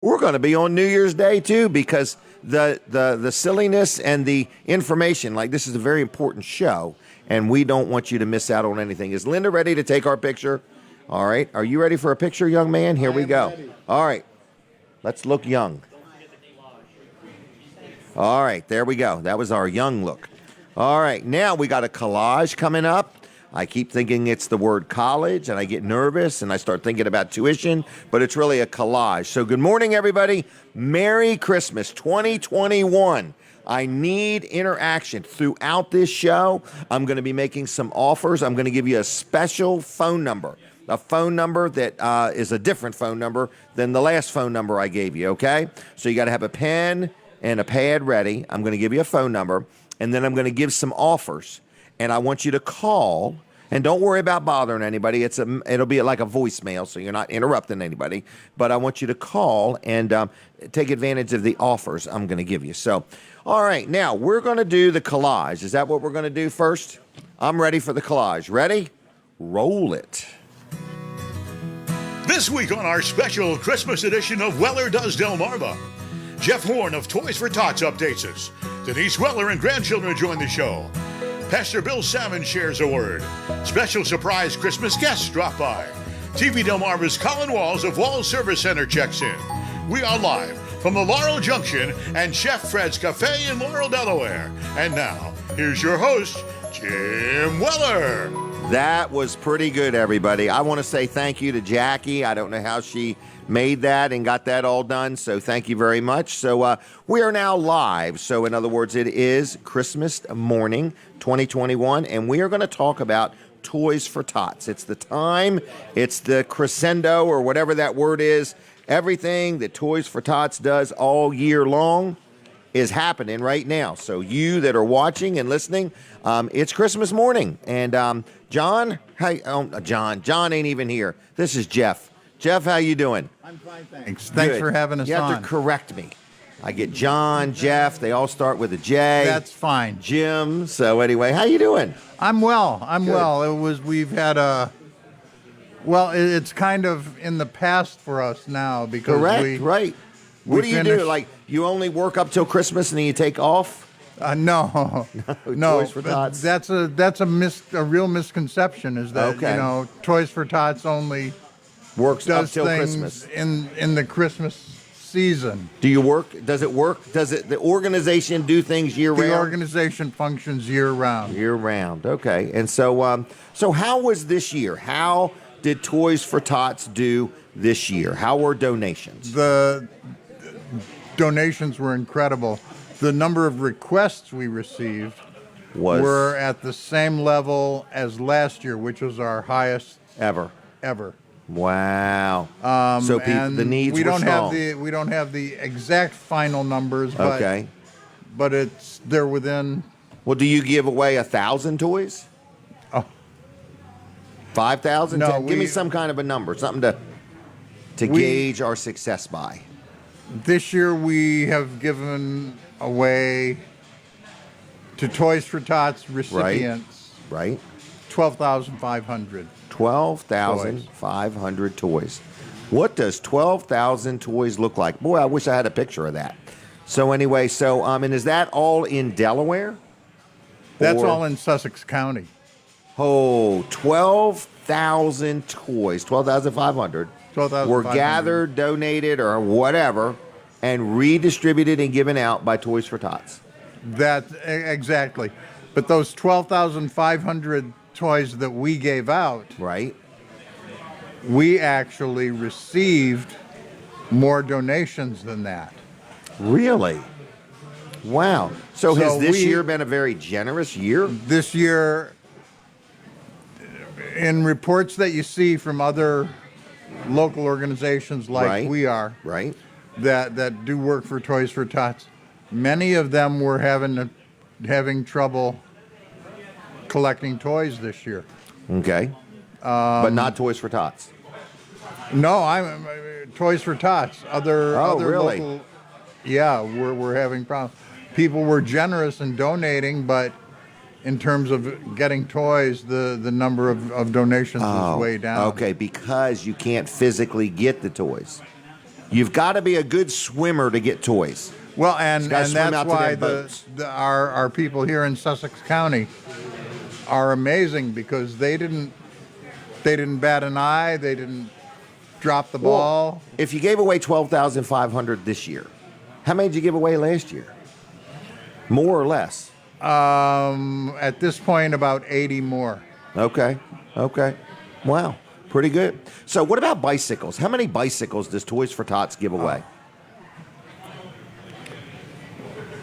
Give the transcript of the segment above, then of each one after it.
We're going to be on New Year's Day, too, because the silliness and the information, like this is a very important show, and we don't want you to miss out on anything. Is Linda ready to take our picture? All right. Are you ready for a picture, young man? Here we go. Ready. All right. Let's look young. All right. There we go. That was our young look. All right. Now we got a collage coming up. I keep thinking it's the word college, and I get nervous, and I start thinking about tuition, but it's really a collage. So good morning, everybody. Merry Christmas 2021. I need interaction throughout this show. I'm going to be making some offers. I'm going to give you a special phone number, a phone number that is a different phone number than the last phone number I gave you, okay? So you got to have a pen and a pad ready. I'm going to give you a phone number, and then I'm going to give some offers. And I want you to call, and don't worry about bothering anybody. It'll be like a voicemail, so you're not interrupting anybody. But I want you to call and take advantage of the offers I'm going to give you. So, all right, now we're going to do the collage. Is that what we're going to do first? I'm ready for the collage. Ready? Roll it. This week on our special Christmas edition of Weller Does Delmarva, Jeff Horn of Toys for Tots updates us. Denise Weller and grandchildren join the show. Pastor Bill Sammons shares a word. Special surprise Christmas guests drop by. TV Delmarva's Colin Walls of Walls Service Center checks in. We are live from the Laurel Junction and Chef Fred's Cafe in Laurel, Delaware. And now, here's your host, Jim Weller. That was pretty good, everybody. I want to say thank you to Jackie. I don't know how she made that and got that all done, so thank you very much. So we are now live. So in other words, it is Christmas morning 2021, and we are going to talk about Toys for Tots. It's the time, it's the crescendo, or whatever that word is. Everything that Toys for Tots does all year long is happening right now. So you that are watching and listening, it's Christmas morning. And John ain't even here. This is Jeff. Jeff, how you doing? I'm fine, thanks. Thanks for having us on. You have to correct me. I get John, Jeff, they all start with a J. That's fine. Jim. So anyway, how you doing? I'm well. It's kind of in the past for us now because right. What do you do? Like, you only work up till Christmas and then you take off? No. Toys for Tots. That's a real misconception is that, Toys for Tots only works up does till things Christmas. in the Christmas season. Do you work? Does it work? Does the organization do things year round? The organization functions year round. Year round. Okay. And so how was this year? How did Toys for Tots do this year? How were donations? The donations were incredible. The number of requests we received were at the same level as last year, which was our highest ever. Wow. So the needs were strong. We don't have the exact final numbers, but they're within. Well, do you give away 1,000 toys? Oh. 5,000? No, give me some kind of a number, something to gauge our success by. This year we have given away to Toys for Tots recipients. Right. 12,500. 12,500 toys. What does 12,000 toys look like? Boy, I wish I had a picture of that. So anyway, and is that all in Delaware? That's all in Sussex County. Oh, 12,000 toys, 12,500 were gathered, donated, or whatever, and redistributed and given out by Toys for Tots. Exactly. But those 12,500 toys that we gave out, right? We actually received more donations than that. Really? Wow. So has this year been a very generous year? This year, in reports that you see from other local organizations like we are, right, that do work for Toys for Tots, many of them were having trouble collecting toys this year. Okay. But not Toys for Tots. No, I'm Toys for Tots. Other really? Local, we're having problems. People were generous in donating, but in terms of getting toys, the number of donations is way down. Okay, because you can't physically get the toys. You've got to be a good swimmer to get toys. Well, and gotta swim out that's to why them boats. our people here in Sussex County are amazing, because they didn't bat an eye, they didn't drop the ball. Well, if you gave away 12,500 this year, how many did you give away last year? More or less? At this point, about 80 more. Okay. Wow, pretty good. So what about bicycles? How many bicycles does Toys for Tots give away?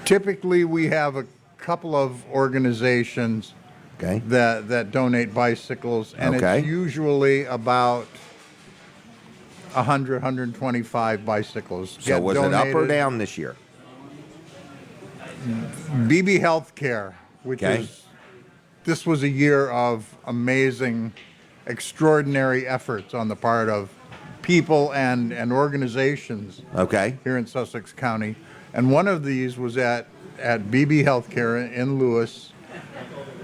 Typically, we have a couple of organizations that donate bicycles, and it's usually about 100, 125 bicycles. So was it up or down this year? BB Healthcare, which this was a year of amazing, extraordinary efforts on the part of people and organizations here in Sussex County. And one of these was at BB Healthcare in Lewis,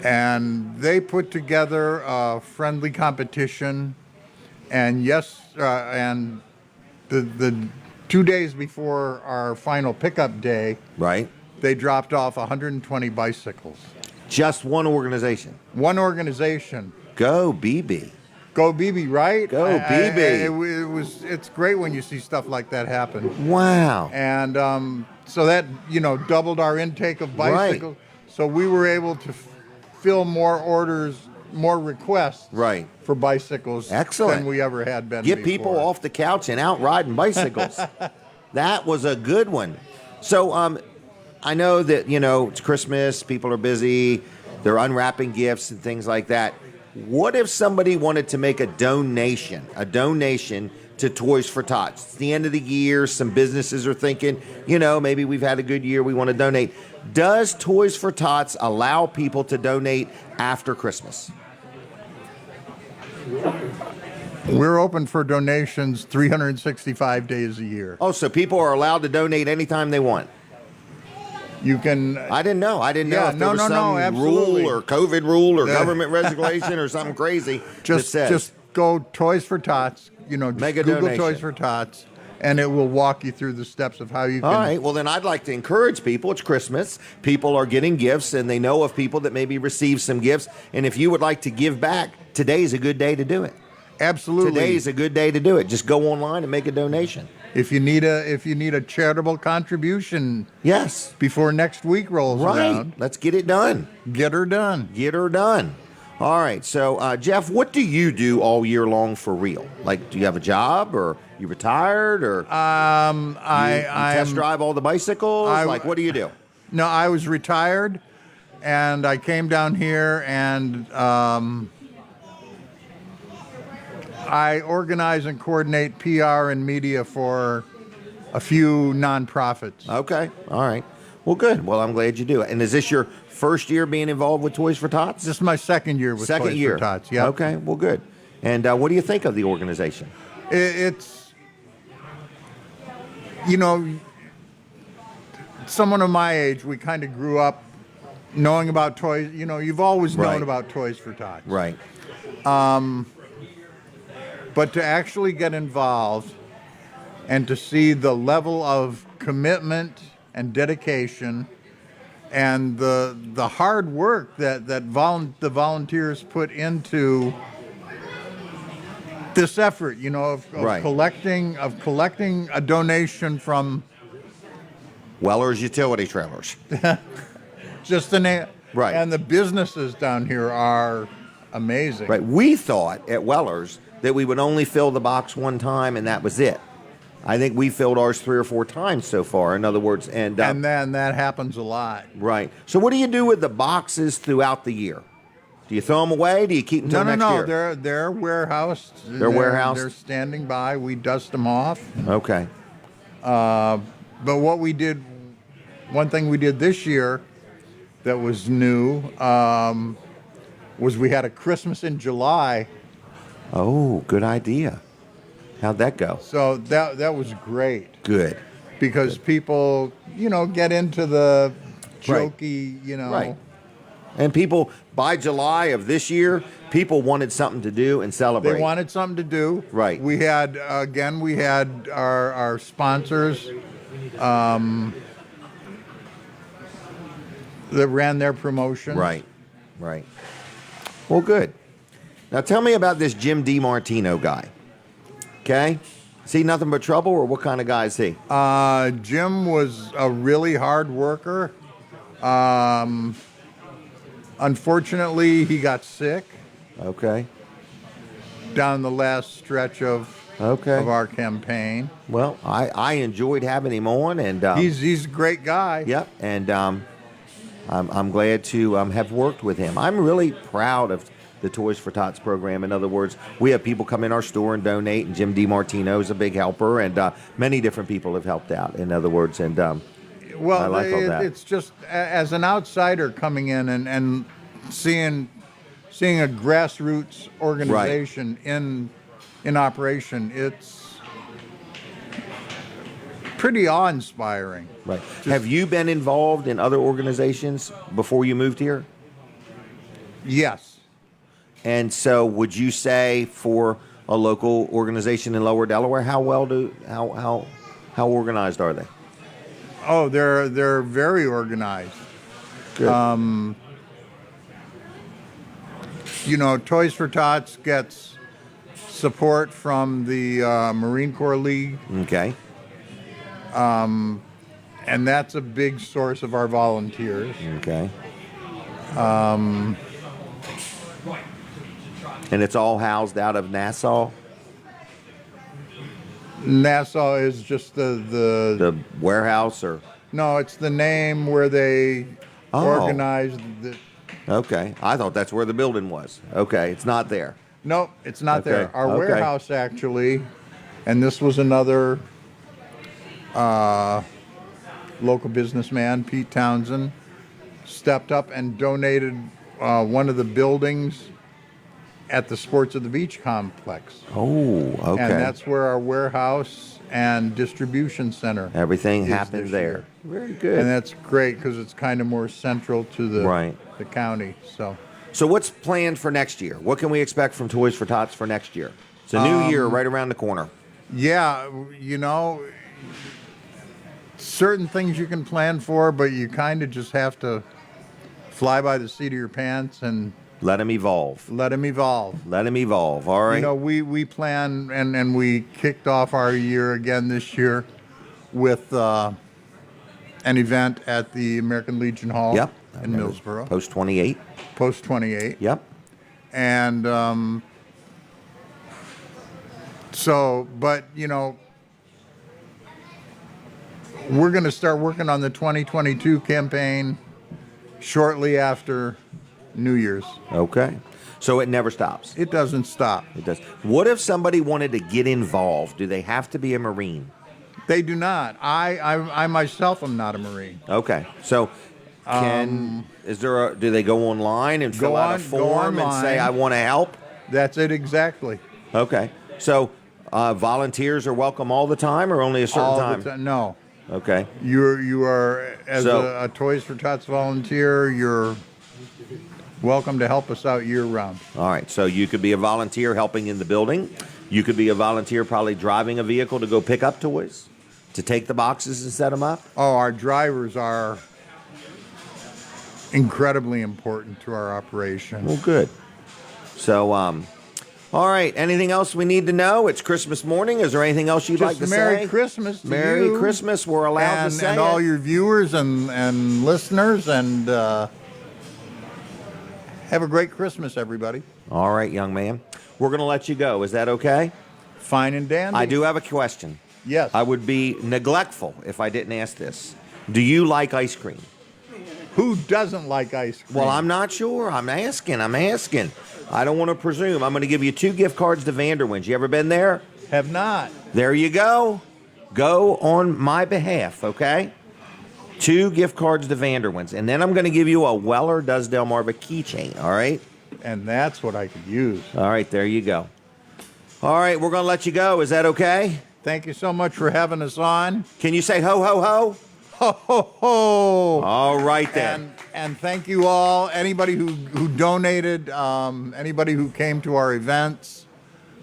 and they put together a friendly competition. And and the 2 days before our final pickup day, they dropped off 120 bicycles. Just one organization? One organization. Go BB. Go BB, right? Go BB. It's great when you see stuff like that happen. Wow. And so that, doubled our intake of bicycles. Right. So we were able to fill more orders, more requests for bicycles than we ever had been Get before. people off the couch and out riding bicycles. That was a good one. So I know that, it's Christmas, people are busy, they're unwrapping gifts and things like that. What if somebody wanted to make a donation to Toys for Tots? It's the end of the year, some businesses are thinking, maybe we've had a good year, we want to donate. Does Toys for Tots allow people to donate after Christmas? We're open for donations 365 days a year. Oh, so people are allowed to donate anytime they want? You can. I didn't know if there was some rule or COVID rule or government regulation or something crazy that says. Just go Toys for Tots. Make a Google donation. Toys for Tots, and it will walk you through the steps of how you can. All right. Well, then I'd like to encourage people. It's Christmas. People are getting gifts, and they know of people that maybe receive some gifts. And if you would like to give back, today's a good day to do it. Absolutely. Today's a good day to do it. Just go online and make a donation. If you need a charitable contribution, before next week rolls around, let's get it done. Get her done. Get her done. All right. So, Jeff, what do you do all year long for real? Like, do you have a job, or you retired, or I test drive all the bicycles? What do you do? No, I was retired, and I came down here and. I organize and coordinate PR and media for a few nonprofits. Okay. All right. Well, good. Well, I'm glad you do it. And is this your first year being involved with Toys for Tots? This is my second year with Toys for Tots. Yeah. Okay. Well, good. And what do you think of the organization? It's, someone of my age, we kind of grew up knowing about toys. You've always known about Toys for Tots. Right. But to actually get involved and to see the level of commitment and dedication and the hard work that the volunteers put into this effort, of collecting a donation from Weller's Utility Trailers. Just the name. Right. And the businesses down here are amazing. Right. We thought at Weller's that we would only fill the box one time and that was it. I think we filled ours 3 or 4 times so far. In other words, and then that happens a lot. Right. So what do you do with the boxes throughout the year? Do you throw them away? Do you keep them until next year? No, they're warehoused. They're warehoused? They're standing by. We dust them off. Okay. But one thing we did this year that was new was we had a Christmas in July. Oh, good idea. How'd that go? So that was great. Good. Because people, get into the jokey, Right. And people, by July of this year, people wanted something to do and celebrate. They wanted something to do. Right. We had, again, we had our sponsors that ran their promotion. Right. Well, good. Now tell me about this Jim DiMartino guy. Okay? Is he nothing but trouble, or what kind of guy is he? Jim was a really hard worker. Unfortunately, he got sick Okay. down the last stretch of our campaign. Well, I enjoyed having him on, and He's a great guy. yep, and I'm glad to have worked with him. I'm really proud of the Toys for Tots program. In other words, we have people come in our store and donate, and Jim DiMartino is a big helper, and many different people have helped out. In other words, and Well, I like all that. It's just as an outsider coming in and seeing a grassroots organization in operation, it's pretty awe-inspiring. right. Have you been involved in other organizations before you moved here? Yes. And so, would you say for a local organization in Lower Delaware, how organized are they? Oh, they're very organized. Good. You know, Toys for Tots gets support from the Marine Corps League, Okay. and that's a big source of our volunteers. Okay. And it's all housed out of Nassau, Nassau is just the the warehouse, or no, it's the name where they Oh. organized the. okay. I thought that's where the building was. Okay, it's not there. No, it's not there. Okay, Our okay. warehouse actually, and this was another local businessman, Pete Townsend, stepped up and donated one of the buildings at the Sports of the Beach complex. Oh, okay. And that's where our warehouse and distribution center. Everything is happened this there. year. Very good. And that's great because it's kind of more central to the county. So what's planned for next year? What can we expect from Toys for Tots for next year? It's a new year right around the corner. Yeah, you know, certain things you can plan for, but you kind of just have to fly by the seat of your pants and Let them evolve. let them evolve. Let them evolve. All right. You know, we plan, and we kicked off our year again this year with an event at the American Legion Hall Yep. in Millsboro, Post 28. Post 28. Yep. And but, you know, we're going to start working on the 2022 campaign shortly after New Year's. Okay. So it never stops. It doesn't stop. It does. What if somebody wanted to get involved? Do they have to be a Marine? They do not. I myself am not a Marine. Okay. So do they go online and fill out a form and say, I want to help? That's it exactly. Okay. So volunteers are welcome all the time, or only a certain All time? the time. No. Okay. You are, as So- a Toys for Tots volunteer, you're welcome to help us out year round. All right. So you could be a volunteer helping in the building. You could be a volunteer probably driving a vehicle to go pick up toys, to take the boxes and set them up. Oh, our drivers are incredibly important to our operation. Well, good. So, all right. Anything else we need to know? It's Christmas morning. Is there anything else you'd like to Merry say? Christmas to Merry you. Christmas. We're allowed to say and it. all your viewers and listeners, and have a great Christmas, everybody. All right, young man. We're going to let you go. Is that okay? Fine and dandy. I do have a question. Yes. I would be neglectful if I didn't ask this. Do you like ice cream? Who doesn't like ice cream? Well, I'm not sure. I'm asking. I don't want to presume. I'm going to give you 2 gift cards to Vanderwins. You ever been there? Have not. There you go. Go on my behalf, okay? 2 gift cards to Vanderwins. And then I'm going to give you a Weller Does Delmarva keychain, all right? And that's what I could use. All right, there you go. All right, we're going to let you go. Is that okay? Thank you so much for having us on. Can you say ho, ho, ho? Ho, ho, ho. All right then. And thank you all, anybody who donated, anybody who came to our events.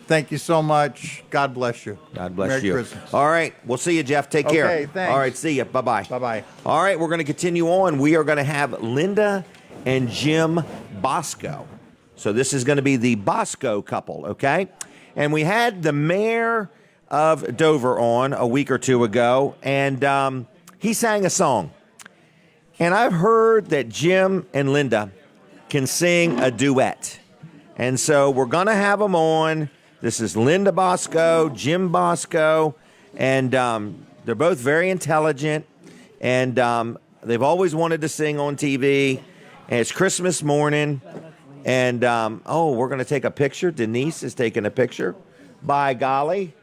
Thank you so much. God bless you. God bless Merry you. Christmas. All right. We'll see you, Jeff. Take care. Okay, thanks. All right. See you. Bye-bye. Bye-bye. All right. We're going to continue on. We are going to have Linda and Jim Bosco. So this is going to be the Bosco couple, okay? And we had the mayor of Dover on a week or two ago, and he sang a song. And I've heard that Jim and Linda can sing a duet. And so we're going to have them on. This is Linda Bosco, Jim Bosco, and they're both very intelligent, and they've always wanted to sing on TV. And it's Christmas morning, and we're going to take a picture. Denise is taking a picture. By golly.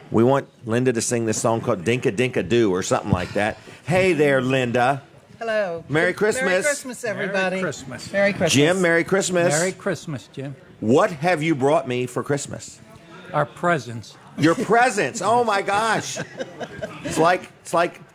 We want Linda to sing this song called Dinka Dinka Doo or something like that. Hey there, Linda. Hello. Merry Christmas. Merry Christmas, everybody. Merry Christmas. Merry Christmas. Jim, Merry Christmas. Merry Christmas, Jim. What have you brought me for Christmas? Our presents. Your presents. Oh my gosh. It's like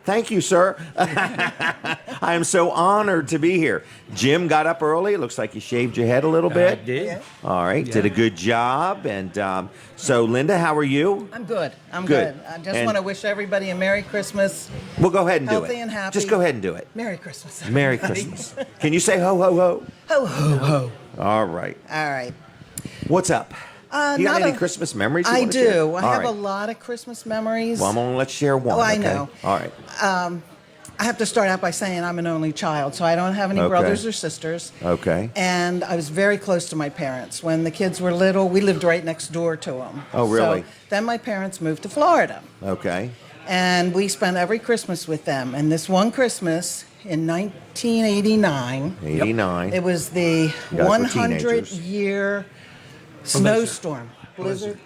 thank you, sir. I am so honored to be here. Jim got up early. It looks like you shaved your head a little bit. I did. Yeah. All right. Yeah. Did a good job. And so, Linda, how are you? I'm good. I'm Good. good. I just And- want to wish everybody a Merry Christmas. We'll go ahead and do it. Healthy and happy. Just go ahead and do it. Merry Christmas. Merry everybody. Christmas. Can you say ho, ho, ho? Ho, ho, ho. All right. All right. What's up? You got not any a- Christmas memories? You I wanna share? do. I All have right. a lot of Christmas memories. Well, I'm gonna let's share one. Oh, I okay? know. All right. I have to start out by saying I'm an only child, so I don't have any Okay. brothers or sisters. Okay. And I was very close to my parents. When the kids were little, we lived right next door to them. Oh, really? So then my parents moved to Florida. Okay. And we spent every Christmas with them. And this one Christmas in 1989, 89. it was the guys were teenagers. 100-year snowstorm. Blizzard?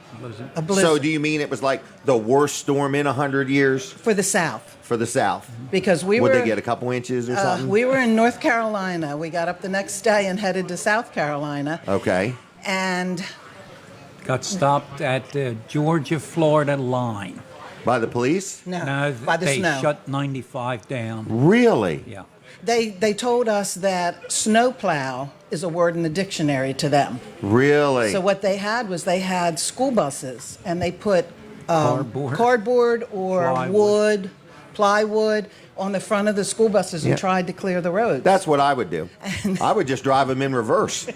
A blizzard. So, do you mean it was like the worst storm in 100 years For the South. for the South? Because we Would were... they get a couple inches or something? we were in North Carolina. We got up the next day and headed to South Carolina. Okay. And Got stopped at the Georgia-Florida line. By the police? no, by the they snow. shut 95 down. Really? Yeah. They told us that snowplow is a word in the dictionary to them. Really? So what they had was they had school buses, and they put Cardboard. or Plywood. plywood on the front of the school buses and Yeah. tried to clear the roads. That's what I would do. I would just drive them in reverse.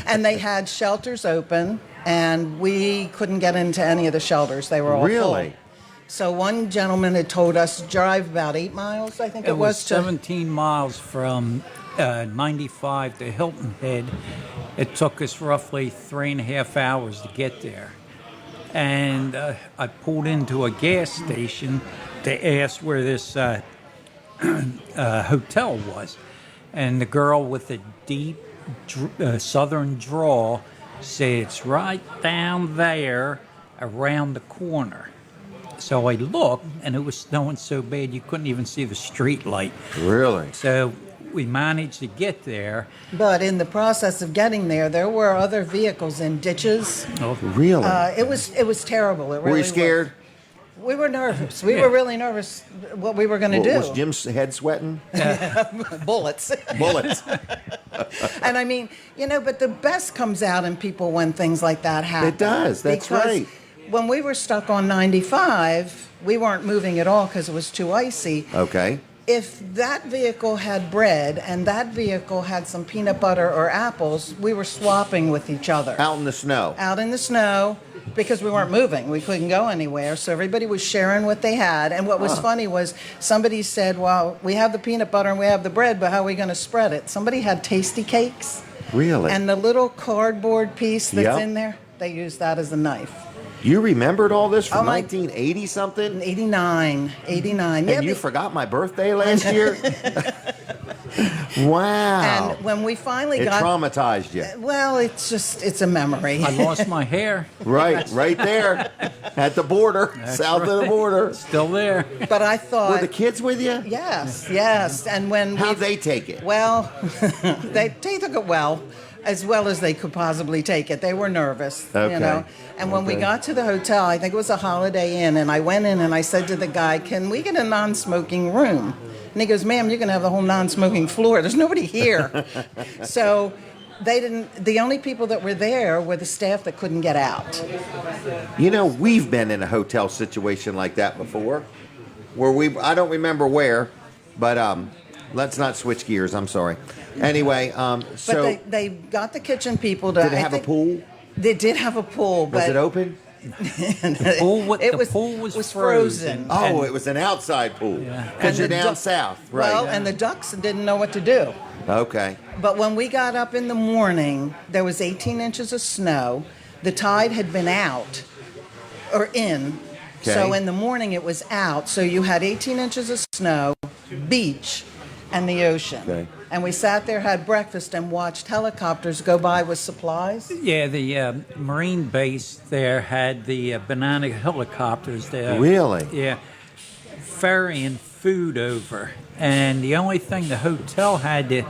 And they had shelters open, and we couldn't get into any of the shelters. They were all Really? full. So one gentleman had told us to drive about 8 miles, I think It was to 17 miles from 95 to Hilton Head. It took us roughly 3.5 hours to get there. And I pulled into a gas station to ask where this hotel was. And the girl with the deep southern drawl said, "It's right down there around the corner." So I looked, and it was snowing so bad you couldn't even see the street light. Really? So we managed to get there. But in the process of getting there were other vehicles in ditches. Really? It was terrible. It really Were you was. scared? We were nervous. We were really nervous what we were going to do. Was Jim's head sweating? Bullets. Bullets. And I mean, but the best comes out in people when things like that happen. It does. That's Because right. When we were stuck on 95, we weren't moving at all because it was too icy. Okay. If that vehicle had bread and that vehicle had some peanut butter or apples, we were swapping with each other. Out in the snow. Out in the snow because we weren't moving. We couldn't go anywhere. So everybody was sharing what they had. And what was funny was somebody said, well, we have the peanut butter and we have the bread, but how are we going to spread it? Somebody had tasty cakes. Really? And the little cardboard piece that's Yep. in there, they used that as a knife. You remembered all this from Oh, my- 1980 something? 89. And you forgot my birthday last year? Wow. And when we finally It got... traumatized you. Well, it's a memory. I lost my hair. Right there at the border, south of the border. Still there. But I thought... Were the kids with you? Yes, yes. And when How'd they take it? Well, they took it well. as well as they could possibly take it. They were nervous, Okay. you know. And when we got to the hotel, I think it was a Holiday Inn, and I went in and I said to the guy, "Can we get a non-smoking room?" And he goes, "Ma'am, you can have the whole non-smoking floor. There's nobody here." So they didn't. The only people that were there were the staff that couldn't get out. You know, we've been in a hotel situation like that before, where I don't remember where, but let's not switch gears. I'm sorry. Anyway, so But they got the kitchen people to. did it have a pool? They did have a pool, but Was it open? The pool was frozen. Oh, it was an outside pool because you're And the down duck- south, right? Well, and the ducks didn't know what to do. Okay. But when we got up in the morning, there was 18 inches of snow. The tide had been out or in. So Okay. in the morning it was out. So you had 18 inches of snow, beach, and the ocean. Okay. And we sat there, had breakfast, and watched helicopters go by with supplies. Yeah, the Marine base there had the banana helicopters there. Really? Yeah, ferrying food over. And the only thing the hotel had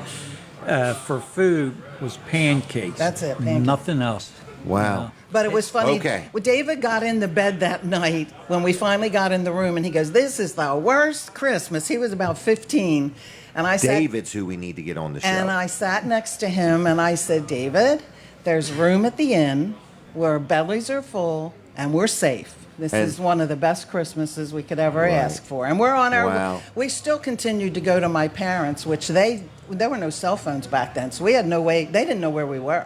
for food was pancakes. That's it, pancakes. Nothing else. Wow. But it was funny. Okay. Well, David got in the bed that night when we finally got in the room, and he goes, "This is the worst Christmas." He was about 15. And I said, David's who we need to get on the show. and I sat next to him and I said, "David, there's room at the inn where bellies are full and we're safe. This And- is one of the best Christmases we could ever Right. ask for." And we're on our Wow. we still continued to go to my parents, which there were no cell phones back then. So we had no way, they didn't know where we were.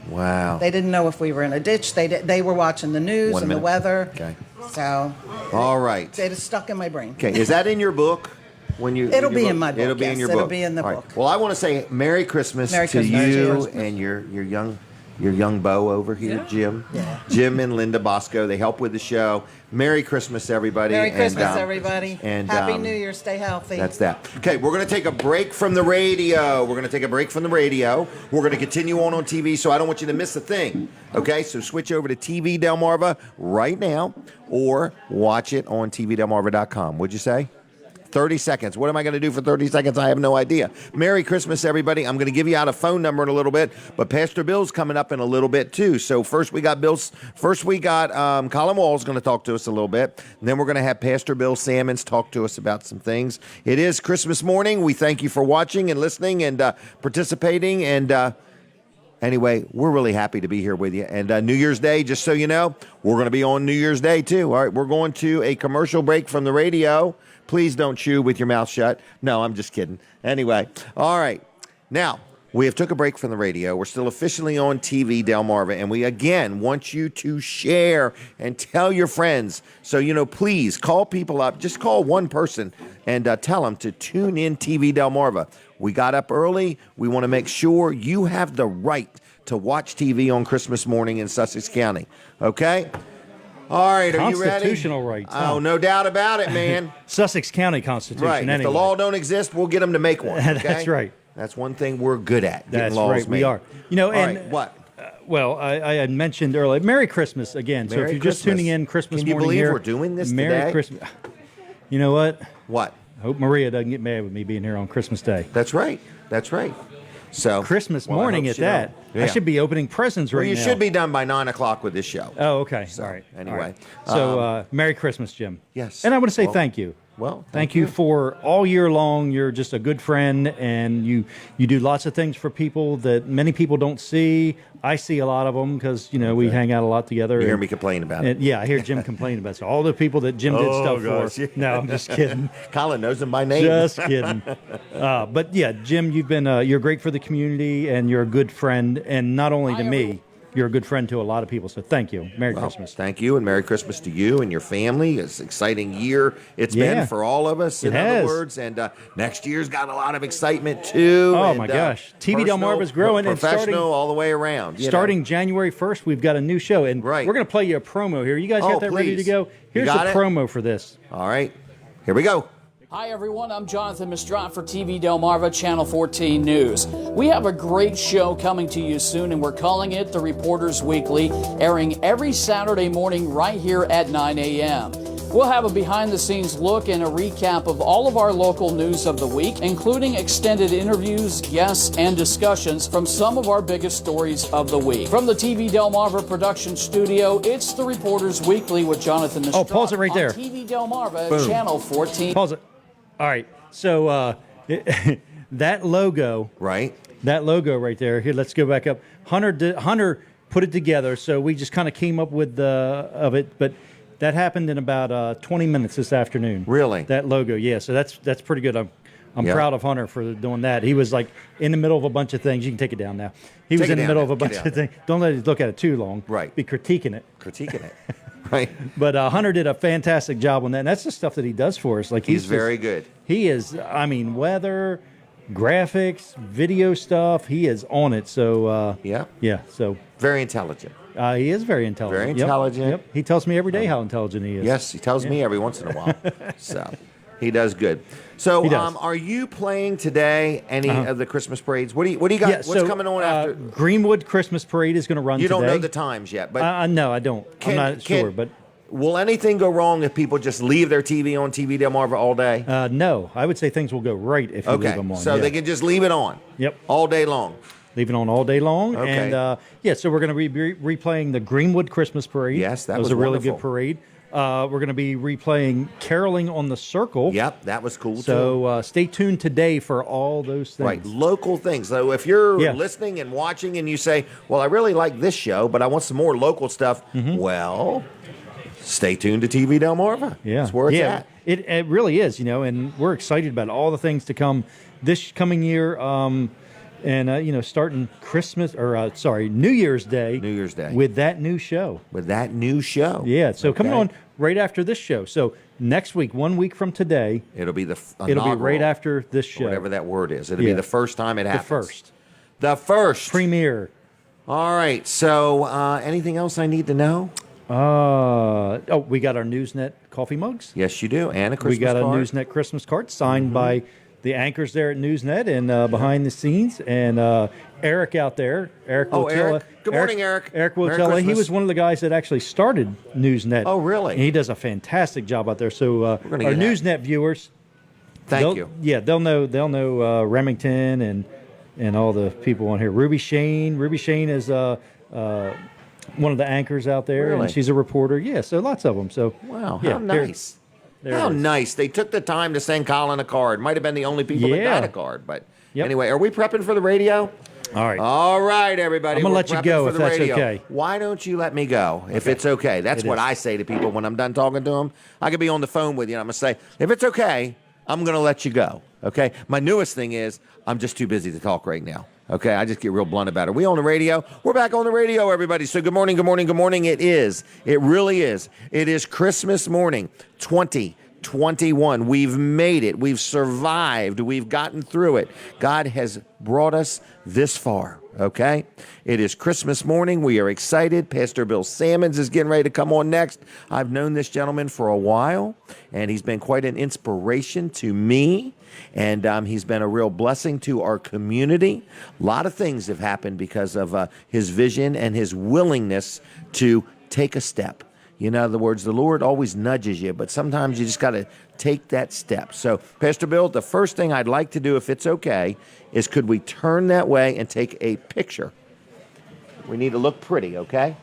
Wow. They didn't know if we were in a ditch. They were watching the news 1 and minute. the weather. Okay. So All right. it is stuck in my brain. Okay. Is that in your book? When you It'll your be in my book, It'll be in yes. your It'll book. be in the All book. Well, I want to say Merry Christmas Merry to Christmas. you Merry Christmas. and your young beau over here, Yeah. Jim. Yeah. Jim and Linda Bosco. They help with the show. Merry Christmas, everybody. Merry and, Christmas, everybody. And Happy New Year. Stay healthy. That's that. Okay, we're going to take a break from the radio. We're going to take a break from the radio. We're going to continue on TV, so I don't want you to miss a thing. Okay, so switch over to TV Delmarva right now or watch it on tvdelmarva.com. What'd you say? 30 seconds. What am I going to do for 30 seconds? I have no idea. Merry Christmas, everybody. I'm going to give you out a phone number in a little bit, but Pastor Bill's coming up in a little bit, too. So first we got Colin Wall's going to talk to us a little bit. And then we're going to have Pastor Bill Sammons talk to us about some things. It is Christmas morning. We thank you for watching and listening and participating. And anyway, we're really happy to be here with you. And New Year's Day, just so you know, we're going to be on New Year's Day, too. All right, we're going to a commercial break from the radio. Please don't chew with your mouth shut. No, I'm just kidding. Anyway, all right. Now, we have took a break from the radio. We're still officially on TV Delmarva, and we, again, want you to share and tell your friends. So, please call people up. Just call one person and tell them to tune in TV Delmarva. We got up early. We want to make sure you have the right to watch TV on Christmas morning in Sussex County. Okay? All right, are you ready? Constitutional rights. Oh, no doubt about it, man. Sussex County Constitution. Right. If Anyway. the law don't exist, we'll get them to make one. Okay? That's right. That's one thing we're good at. Getting That's laws right. made. We are. All right, what? Well, I had mentioned earlier. Merry Christmas again. So Merry if you're just Christmas. tuning in, Christmas Can you morning believe here. we're doing this Merry today? Christmas. You know what? What? I hope Maria doesn't get mad with me being here on Christmas Day. That's right. That's right. So Christmas well, I morning hope at she that. don't. I Yeah. should be opening presents Well, right you now. should be done by 9 o'clock with this show. Oh, okay. So, all right. anyway. All right. So, Merry Christmas, Jim. Yes. And I want to say Well, thank you. Well, thank you for all year long. You're just a good friend, and you do lots of things for people that many people don't see. I see a lot of them because we hang out a lot together. You hear me complain about it. Yeah, I hear Jim complain about it. So all the people that Jim did stuff gosh, yeah. for. No, I'm just kidding. Colin knows him by name. Just kidding. But yeah, Jim, you're great for the community, and you're a good friend, and not only to me. You're a good friend to a lot of people, so thank you. Merry Christmas. Thank you, and Merry Christmas to you and your family. It's an exciting year it's Yeah. been for all of us, in It other has. words. And next year's got a lot of excitement, too. Oh, and, my gosh. TV Delmarva's growing and professional starting- all the way around. Starting January 1st, we've got a new show, and Right. we're going to play you a promo here. You guys Oh, got that ready to please. go? You Here's got the it? promo for this. All right, here we go. Hi everyone, I'm Jonathan Mistrot for TV Delmarva Channel 14 News. We have a great show coming to you soon, and we're calling it The Reporters Weekly, airing every Saturday morning right here at 9 a.m. We'll have a behind-the-scenes look and a recap of all of our local news of the week, including extended interviews, guests, and discussions from some of our biggest stories of the week. From the TV Delmarva production studio, it's the Reporters Weekly with Jonathan Mistrot. Oh, pause it right there. On TV Delmarva, Boom. Channel 14. Pause it. All right. So that logo, Right? that logo right there. Here, let's go back up. Hunter put it together, so we just kind of came up with of it, but that happened in about 20 minutes this afternoon. Really? That logo, yeah. So that's pretty good. I'm Yeah. proud of Hunter for doing that. He was like in the middle of a bunch of things. You can take it down now. He was Take it in the down middle now. of a Get bunch it of things. Don't let it look at it too long. Right. Be critiquing it. Critiquing it. Right? But Hunter did a fantastic job on that. And that's the stuff that he does for us. Like He's just- very good. He is. I mean, weather, graphics, video stuff. He is on it. So Yeah. yeah. So Very intelligent. he is very intelligent. Very Yep, intelligent. Yep. He tells me every day how intelligent he is. Yes, he tells me every once in a while. So he does good. So He does. are you playing today any of the Christmas parades? What do you got? Yeah, What's so, coming on after? Greenwood Christmas Parade is going to run You today. don't know the times yet, but No, I don't. I'm not sure, but will anything go wrong if people just leave their TV on TV Delmarva all day? no, I would say things will go right if you leave Okay, them on. so yeah. they can just leave it on. Yep. All day long. Leave it on all day long. Okay. And yeah, so we're going to be replaying the Greenwood Christmas Parade. Yes, that was was a really wonderful. good parade. We're going to be replaying Caroling on the Circle. Yep, that was cool too. So stay tuned today for all those things. Right, local things. So if you're Yeah. listening and watching and you say, well, I really like this show, but I want some more local stuff, well, stay tuned to TV Delmarva. Yeah, That's where it's yeah. at. It really is, and we're excited about all the things to come this coming year. And starting Christmas New Year's Day. New Year's Day. with that new show. With that new show. Yeah, so coming Okay. on right after this show. So next week, 1 week from today, It'll be the it'll be inaugural, right after this or show. whatever that word is. It'll Yeah. be the first time it The happens. first The first. premiere. All right. So anything else I need to know? We got our Newsnet coffee mugs. Yes, you do. And a Christmas We got card. a Newsnet Christmas card signed by the anchors there at Newsnet and behind the scenes. And Eric out there, Eric Oh, Wotella. Eric. Good morning, Eric. Eric Merry Wotella. He Christmas. was one of the guys that actually started Newsnet. Oh, really? And he does a fantastic job out there. So our gonna get Newsnet viewers, Thank they'll- you. Yeah, they'll know Remington and all the people on here. Ruby Shane. Ruby Shane is one of the anchors out there, Really? and she's a reporter. Yeah, so lots of them. So Wow, yeah, how there- nice. there How it is. nice. They took the time to send Colin a card. Might have been the only people that Yeah. got a card. But Yep. anyway, are we prepping for the radio? All right. All right, everybody. I'm gonna we're let you prepping go for if the that's radio. okay. Why don't you let me go if it's okay? That's It what is. I say to people when I'm done talking to them. I could be on the phone with you and I'm going to say, if it's okay, I'm going to let you go. Okay? My newest thing is I'm just too busy to talk right now. Okay? I just get real blunt about it. Are we on the radio? We're back on the radio, everybody. So good morning, good morning, good morning. It is. It really is. It is Christmas morning, 2021. We've made it. We've survived. We've gotten through it. God has brought us this far. Okay? It is Christmas morning. We are excited. Pastor Bill Sammons is getting ready to come on next. I've known this gentleman for a while, and he's been quite an inspiration to me, and he's been a real blessing to our community. A lot of things have happened because of his vision and his willingness to take a step. In other words, the Lord always nudges you, but sometimes you just got to take that step. So, Pastor Bill, the first thing I'd like to do, if it's okay, is could we turn that way and take a picture? We need to look pretty, okay?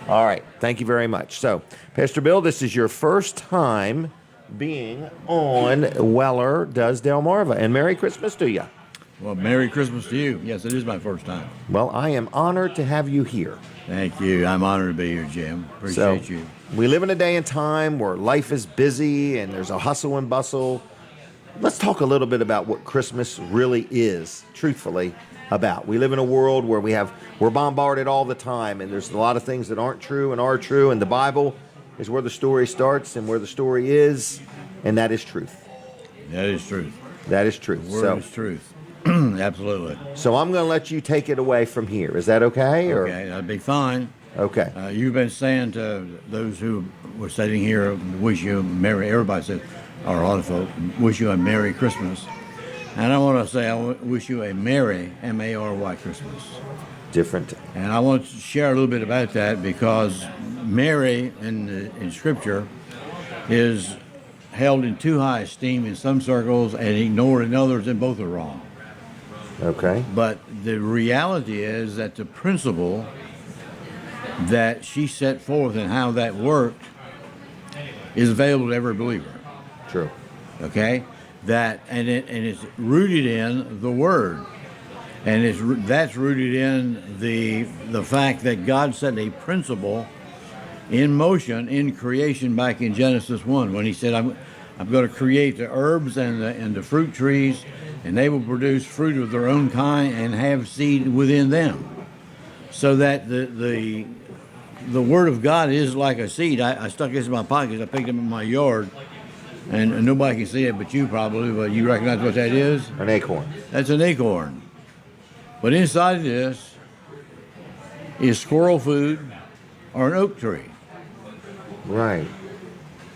All right. Thank you very much. So, Pastor Bill, this is your first time being on Weller Does Delmarva, and Merry Christmas to you. Well, Merry Christmas to you. Yes, it is my first time. Well, I am honored to have you here. Thank you. I'm honored to be here, Jim. Appreciate you. We live in a day and time where life is busy and there's a hustle and bustle. Let's talk a little bit about what Christmas really is, truthfully, about. We live in a world where we're bombarded all the time, and there's a lot of things that aren't true and are true, and the Bible is where the story starts and where the story is, and that is truth. That is truth. That is truth. The word is truth. Absolutely. So I'm going to let you take it away from here. Is that okay? Okay, that'd be fine. Okay. You've been saying to those who were sitting here, wish you a Merry, everybody says, or a lot of folk, wish you a Merry Christmas. And I want to say, wish you a Merry, M-A-R-Y Christmas. Different. And I want to share a little bit about that because Mary in Scripture is held in too high esteem in some circles and ignored in others, and both are wrong. Okay. But the reality is that the principle that she set forth and how that worked is available to every believer. True. Okay, it's rooted in the Word, and that's rooted in the fact that God set a principle in motion in creation back in Genesis 1 when He said, "I'm going to create the herbs and the fruit trees, and they will produce fruit of their own kind and have seed within them," so that the Word of God is like a seed. I stuck this in my pocket. I picked it up in my yard. And nobody can see it but you probably, but you recognize what that is? An acorn. That's an acorn. But inside of this is squirrel food or an oak tree. Right.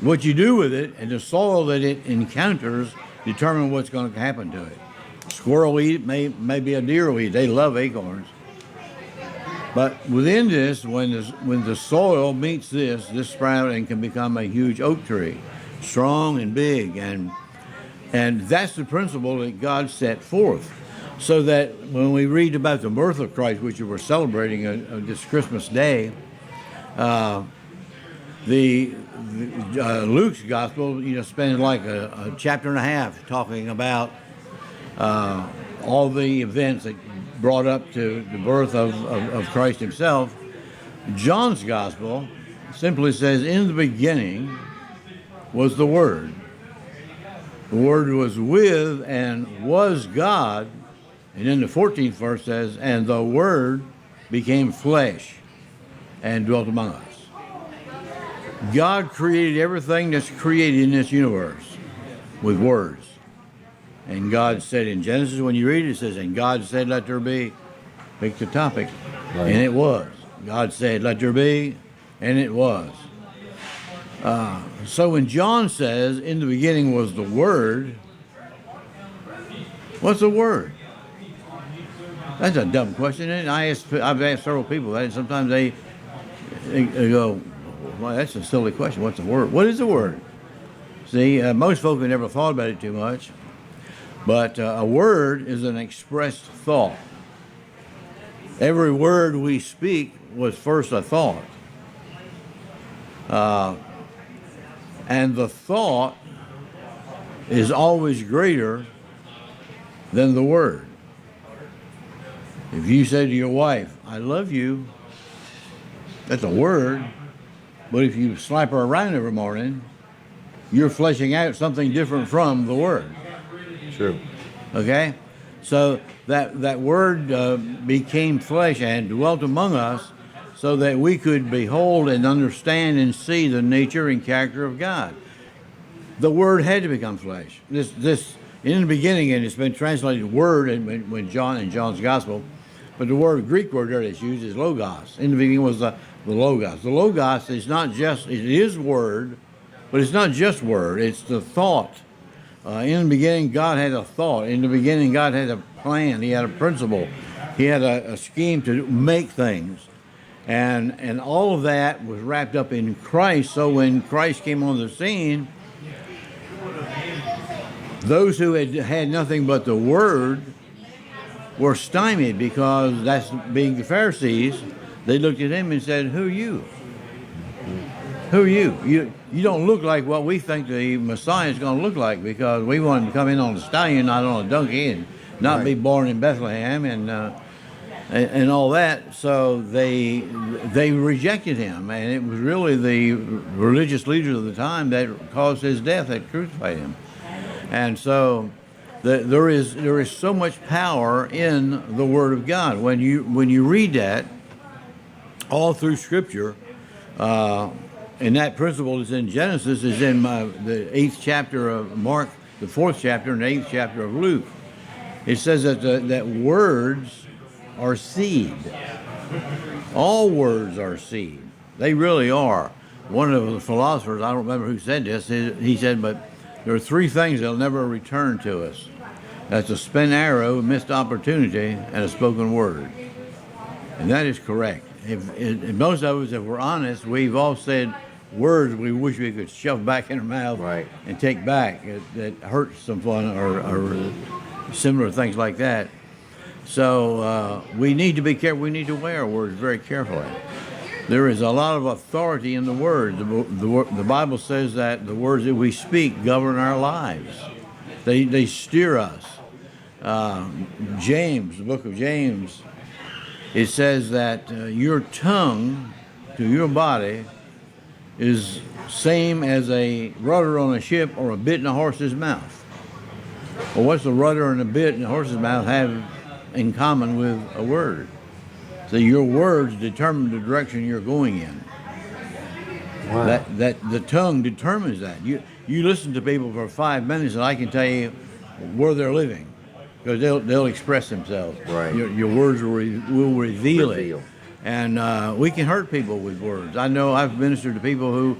What you do with it and the soil that it encounters determine what's going to happen to it. Squirrel will eat it, maybe a deer will eat it. They love acorns. But within this, when the soil meets this sprout and can become a huge oak tree. Strong and big, and that's the principle that God set forth, so that when we read about the birth of Christ, which we're celebrating this Christmas day, Luke's gospel, spends like a chapter and a half talking about all the events that brought up to the birth of Christ Himself. John's gospel simply says, "In the beginning was the Word. The Word was with and was God." And then the 14th verse says, "And the Word became flesh and dwelt among us." God created everything that's created in this universe with words. And God said in Genesis, when you read it, it says, "And God said, let there be," pick the topic, right. And it was. God said, "Let there be," and it was. So when John says, "In the beginning was the Word," what's the Word? That's a dumb question. And I've asked several people that, and sometimes they go, "Well, that's a silly question. What's the Word?" What is the Word? See, most folk have never thought about it too much. But a word is an expressed thought. Every word we speak was first a thought. And the thought is always greater than the word. If you say to your wife, "I love you," that's a word. But if you slap her around every morning, you're fleshing out something different from the word. True. Okay? So that word became flesh and dwelt among us, so that we could behold and understand and see the nature and character of God. The Word had to become flesh. This in the beginning, and it's been translated word in John's Gospel, but the Greek word there that's used is logos. In the beginning was the logos. The logos is not just, it is word, but it's not just word, it's the thought. In the beginning, God had a thought. In the beginning, God had a plan. He had a principle. He had a scheme to make things. And all of that was wrapped up in Christ. So when Christ came on the scene, those who had nothing but the Word were stymied, because that's being the Pharisees. They looked at him and said, "Who are you? Who are you? You don't look like what we think the Messiah is going to look like, because we want him to come in on a stallion, not on a donkey, and not right. be born in Bethlehem and all that." So they rejected him, and it was really the religious leaders of the time that caused his death, that crucified him. And so there is so much power in the Word of God. When you read that all through Scripture, and that principle is in Genesis, is in the 8th chapter of Mark, the 4th chapter, and the 8th chapter of Luke. It says that words are seed. All words are seed. They really are. One of the philosophers, I don't remember who said this, he said, but there are three things that'll never return to us. That's a spent arrow, a missed opportunity, and a spoken word. And that is correct. If most of us, if we're honest, we've all said words we wish we could shove back in our mouth Right. and take back that hurt someone or similar things like that. So we need to be careful. We need to weigh our words very carefully. There is a lot of authority in the words. The Bible says that the words that we speak govern our lives. They steer us. James, the book of James, it says that your tongue to your body is same as a rudder on a ship or a bit in a horse's mouth. Well, what's a rudder and a bit in a horse's mouth have in common with a word? So your words determine the direction you're going in. Wow. That the tongue determines that. You listen to people for 5 minutes, and I can tell you where they're living, because they'll express themselves. Right. Your words will reveal it, and we can hurt people with words. I know I've ministered to people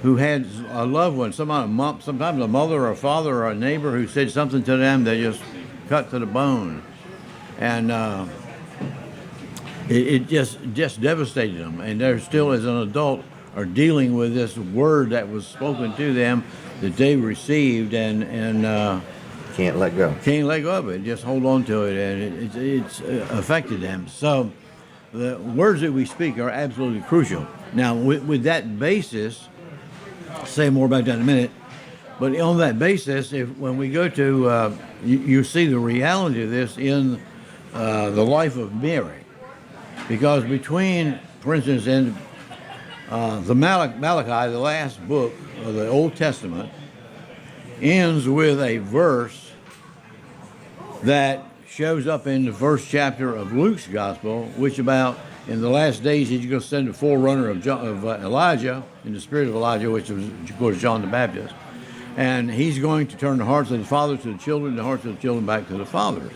who had a loved one, sometimes a mother or a father or a neighbor who said something to them that just cut to the bone, and it just devastated them. And they're still, as an adult, are dealing with this word that was spoken to them that they received, and Can't let go. can't let go of it. Just hold on to it, and it's affected them. So the words that we speak are absolutely crucial. Now, with that basis, I'll say more about that in a minute. But on that basis, when we go to, you see the reality of this in the life of Mary, because between, for instance, in the Malachi, the last book of the Old Testament, ends with a verse that shows up in the first chapter of Luke's Gospel, which about in the last days he's going to send a forerunner of Elijah, in the spirit of Elijah, which was, of course, John the Baptist. And he's going to turn the hearts of the fathers to the children, the hearts of the children back to the fathers.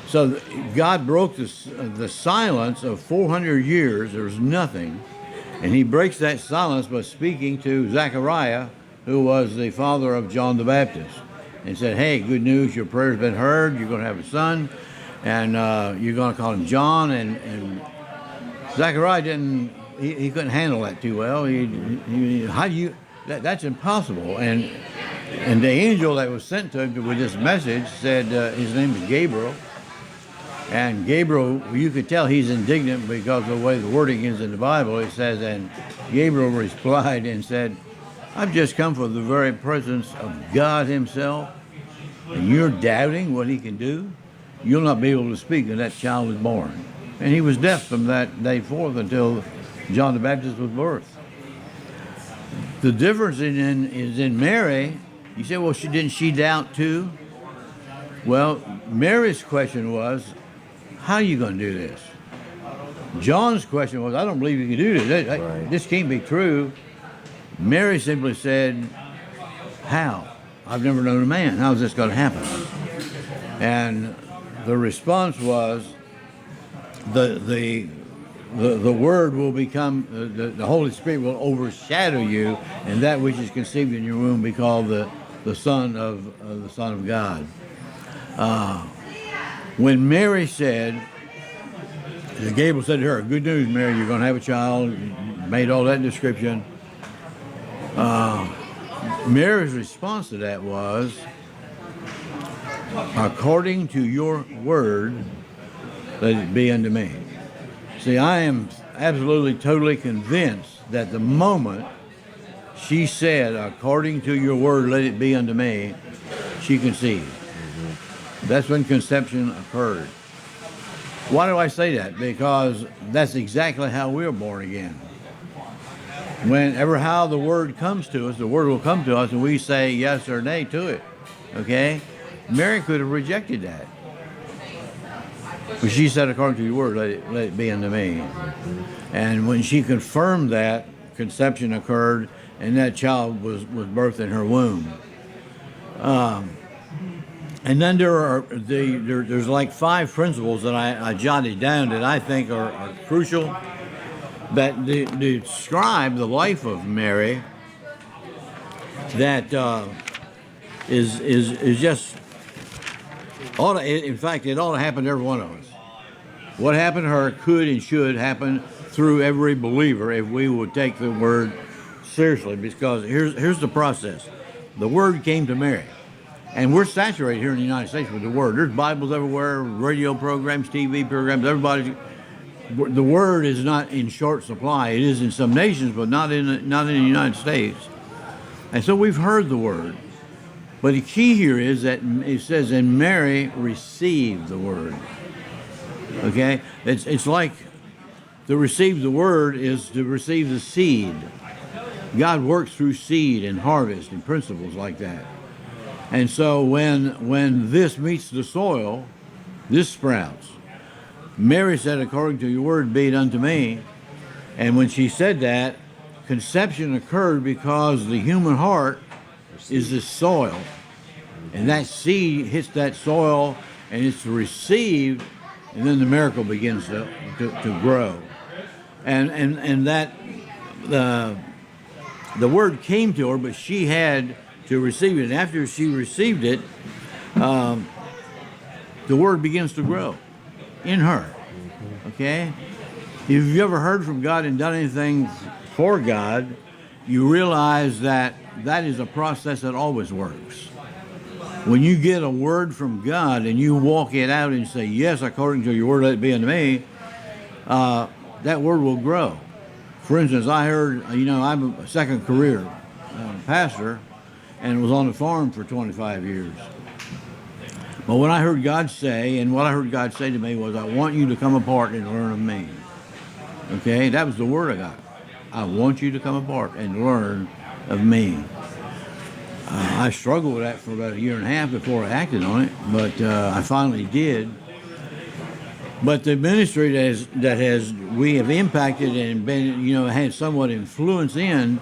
So God broke the silence of 400 years. There was nothing. And he breaks that silence by speaking to Zechariah, who was the father of John the Baptist, and said, hey, good news, your prayer's been heard. You're going to have a son, and you're going to call him John. And Zechariah he couldn't handle that too well. That's impossible. And the angel that was sent to him with this message said, his name is Gabriel. And Gabriel, you could tell he's indignant because of the way the wording is in the Bible. It says, and Gabriel replied and said, I've just come from the very presence of God himself, and you're doubting what he can do? You'll not be able to speak when that child is born. And he was deaf from that day forth until John the Baptist was birthed. The difference is in Mary. You say, well, didn't she doubt too? Well, Mary's question was, how are you going to do this? John's question was, I don't believe you can do this. Right. This can't be true. Mary simply said, how? I've never known a man. How is this going to happen? And the response was, the word will become, the Holy Spirit will overshadow you, and that which is conceived in your womb be called the Son of God. When Mary said, Gabriel said to her, good news, Mary, you're going to have a child, made all that description. Mary's response to that was, according to your word, let it be unto me. See, I am absolutely, totally convinced that the moment she said, according to your word, let it be unto me, she conceived. That's when conception occurred. Why do I say that? Because that's exactly how we're born again. Whenever how the word comes to us, the word will come to us, and we say yes or nay to it. Okay? Mary could have rejected that. But she said, according to your word, let it be unto me. And when she confirmed that, conception occurred, and that child was birthed in her womb. And then there's like 5 principles that I jotted down that I think are crucial, that describe the life of Mary, that is just in fact, it ought to happen to every one of us. What happened to her could and should happen through every believer if we would take the word seriously, because here's the process. The word came to Mary, and we're saturated here in the United States with the word. There's Bibles everywhere, radio programs, TV programs, everybody. The word is not in short supply. It is in some nations, but not in the United States. And so we've heard the word. But the key here is that it says, and Mary received the word. Okay? It's like to receive the word is to receive the seed. God works through seed and harvest and principles like that. And so when this meets the soil, this sprouts. Mary said, according to your word, be it unto me. And when she said that, conception occurred because the human heart is the soil. And that seed hits that soil and it's received, and then the miracle begins to grow. And that the word came to her, but she had to receive it. And after she received it, the word begins to grow in her. Okay? If you've ever heard from God and done anything for God, you realize that that is a process that always works. When you get a word from God and you walk it out and say, yes, according to your word, let it be unto me, that word will grow. For instance, I heard, I'm a second career pastor and was on the farm for 25 years. But what I heard God say to me was, I want you to come apart and learn of me. Okay, that was the word I got. I want you to come apart and learn of me. I struggled with that for about a year and a half before I acted on it, but I finally did. But the ministry that we have impacted and been, had somewhat influence in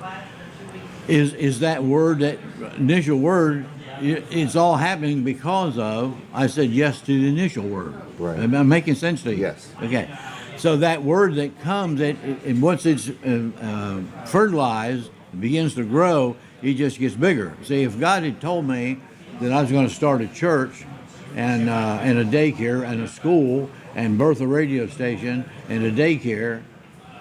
is that word, that initial word. It's all happening because of, I said yes to the initial word. Right. Am I making sense to you? Yes. Okay. So that word that comes, and once it's fertilized, begins to grow, it just gets bigger. See, if God had told me that I was going to start a church and a daycare and a school and birth a radio station and a daycare,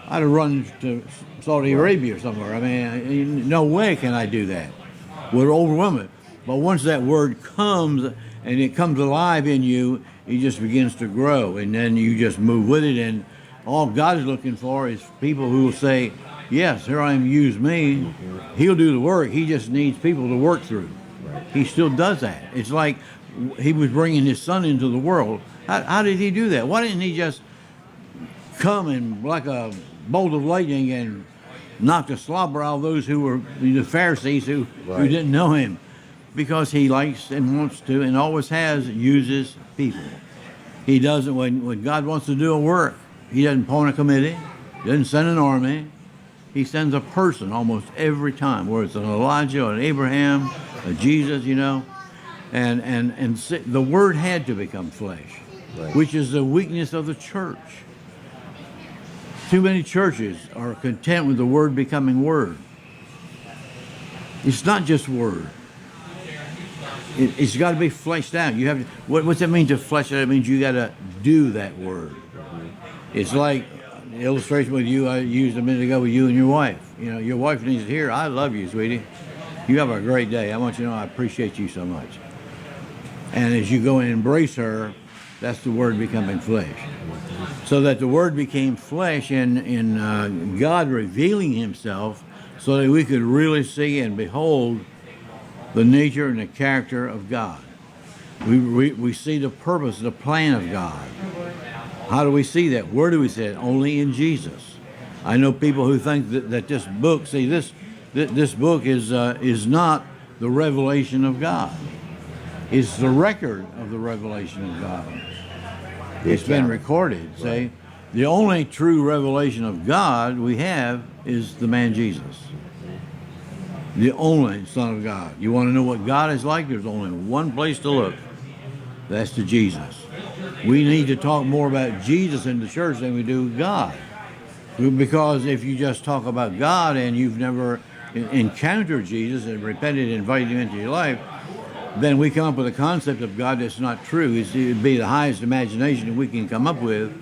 I'd have run to Saudi Arabia or somewhere. I mean, no way can I do that. Would overwhelm it. But once that word comes and it comes alive in you, it just begins to grow, and then you just move with it. And all God is looking for is people who will say, yes, here I am, use me. He'll do the work. He just needs people to work through. He still does that. It's like he was bringing his son into the world. How did he do that? Why didn't he just come and, like a bolt of lightning, and knock the slobber out of those who were the Pharisees who didn't know him? Because he likes and wants to, and always has, uses people. He doesn't, when God wants to do a work, he doesn't appoint a committee, he doesn't send an army. He sends a person almost every time, whether it's an Elijah or an Abraham, a Jesus, and the word had to become flesh, which is the weakness of the church. Too many churches are content with the word becoming word. It's not just word. It's got to be fleshed out. You have to. What's that mean to flesh it out? It means you got to do that word. It's like the illustration with you I used a minute ago with you and your wife. Your wife needs to hear, I love you, sweetie. You have a great day. I want you to know I appreciate you so much. And as you go and embrace her, that's the word becoming flesh. So that the word became flesh in God revealing himself so that we could really see and behold the nature and the character of God. We see the purpose, the plan of God. How do we see that? Where do we see it? Only in Jesus. I know people who think that this book, this book is not the revelation of God. It's the record of the revelation of God. It's been recorded. See, the only true revelation of God we have is the man Jesus. The only Son of God. You want to know what God is like? There's only one place to look. That's to Jesus. We need to talk more about Jesus in the church than we do God. Because if you just talk about God and you've never encountered Jesus and repented and invited him into your life, then we come up with a concept of God that's not true. It would be the highest imagination that we can come up with,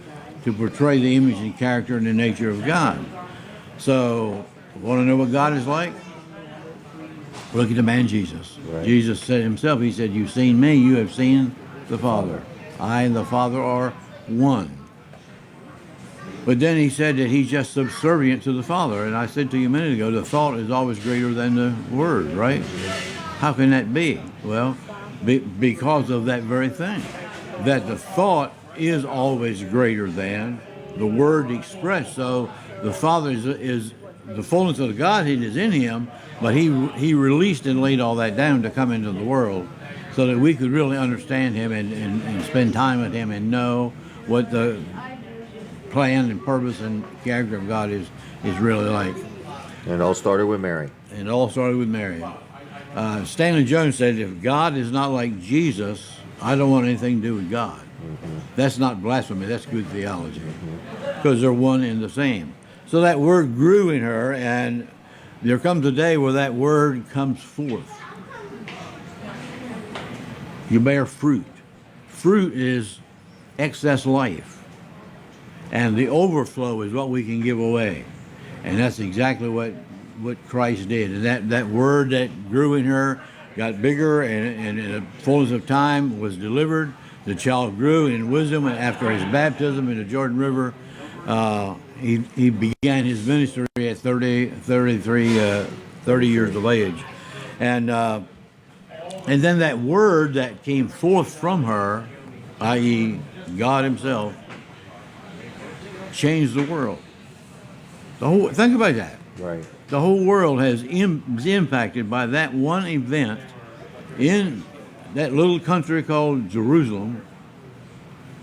to portray the image and character and the nature of God. So, want to know what God is like? Look at the man Jesus. Right. Jesus said himself, he said, "You've seen me, you have seen the Father. I and the Father are one." But then he said that he's just subservient to the Father. And I said to you a minute ago, the thought is always greater than the word, right? How can that be? Well, because of that very thing. That the thought is always greater than the word expressed. So the Father is the fullness of the Godhead is in him, but he released and laid all that down to come into the world so that we could really understand him and spend time with him and know what the plan and purpose and character of God is really like. And it all started with Mary. And it all started with Mary. Stanley Jones said, if God is not like Jesus, I don't want anything to do with God. Mm-hmm. That's not blasphemy, that's good theology. Because they're one and the same. So that word grew in her, and there comes a day where that word comes forth. You bear fruit. Fruit is excess life. And the overflow is what we can give away. And that's exactly what Christ did. And that word that grew in her got bigger, and in the fullness of time was delivered. The child grew in wisdom, and after his baptism in the Jordan River, he began his ministry at 30 years of age. And then that word that came forth from her, i.e. God himself, changed the world. Think about that. Right. The whole world is impacted by that one event in that little country called Jerusalem,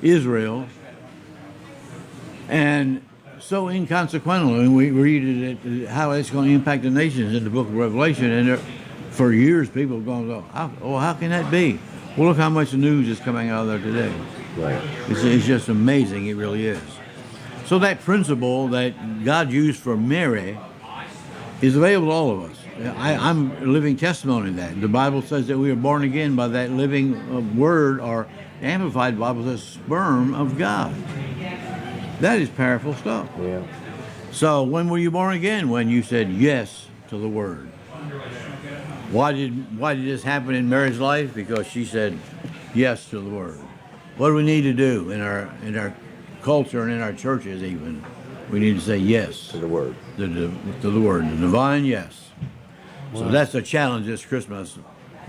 Israel, and so inconsequential. And we read it, how it's going to impact the nations in the book of Revelation, and for years people have gone, how can that be? Well, look how much news is coming out of there today. Right. It's just amazing, it really is. So that principle that God used for Mary is available to all of us. I'm a living testimony of that. The Bible says that we are born again by that living word, or Amplified Bible says sperm of God. That is powerful stuff. Yeah. So when were you born again? When you said yes to the word. Why did this happen in Mary's life? Because she said yes to the word. What do we need to do in our culture and in our churches even? We need to say yes To the word. To the word, the divine yes. So that's the challenge this Christmas.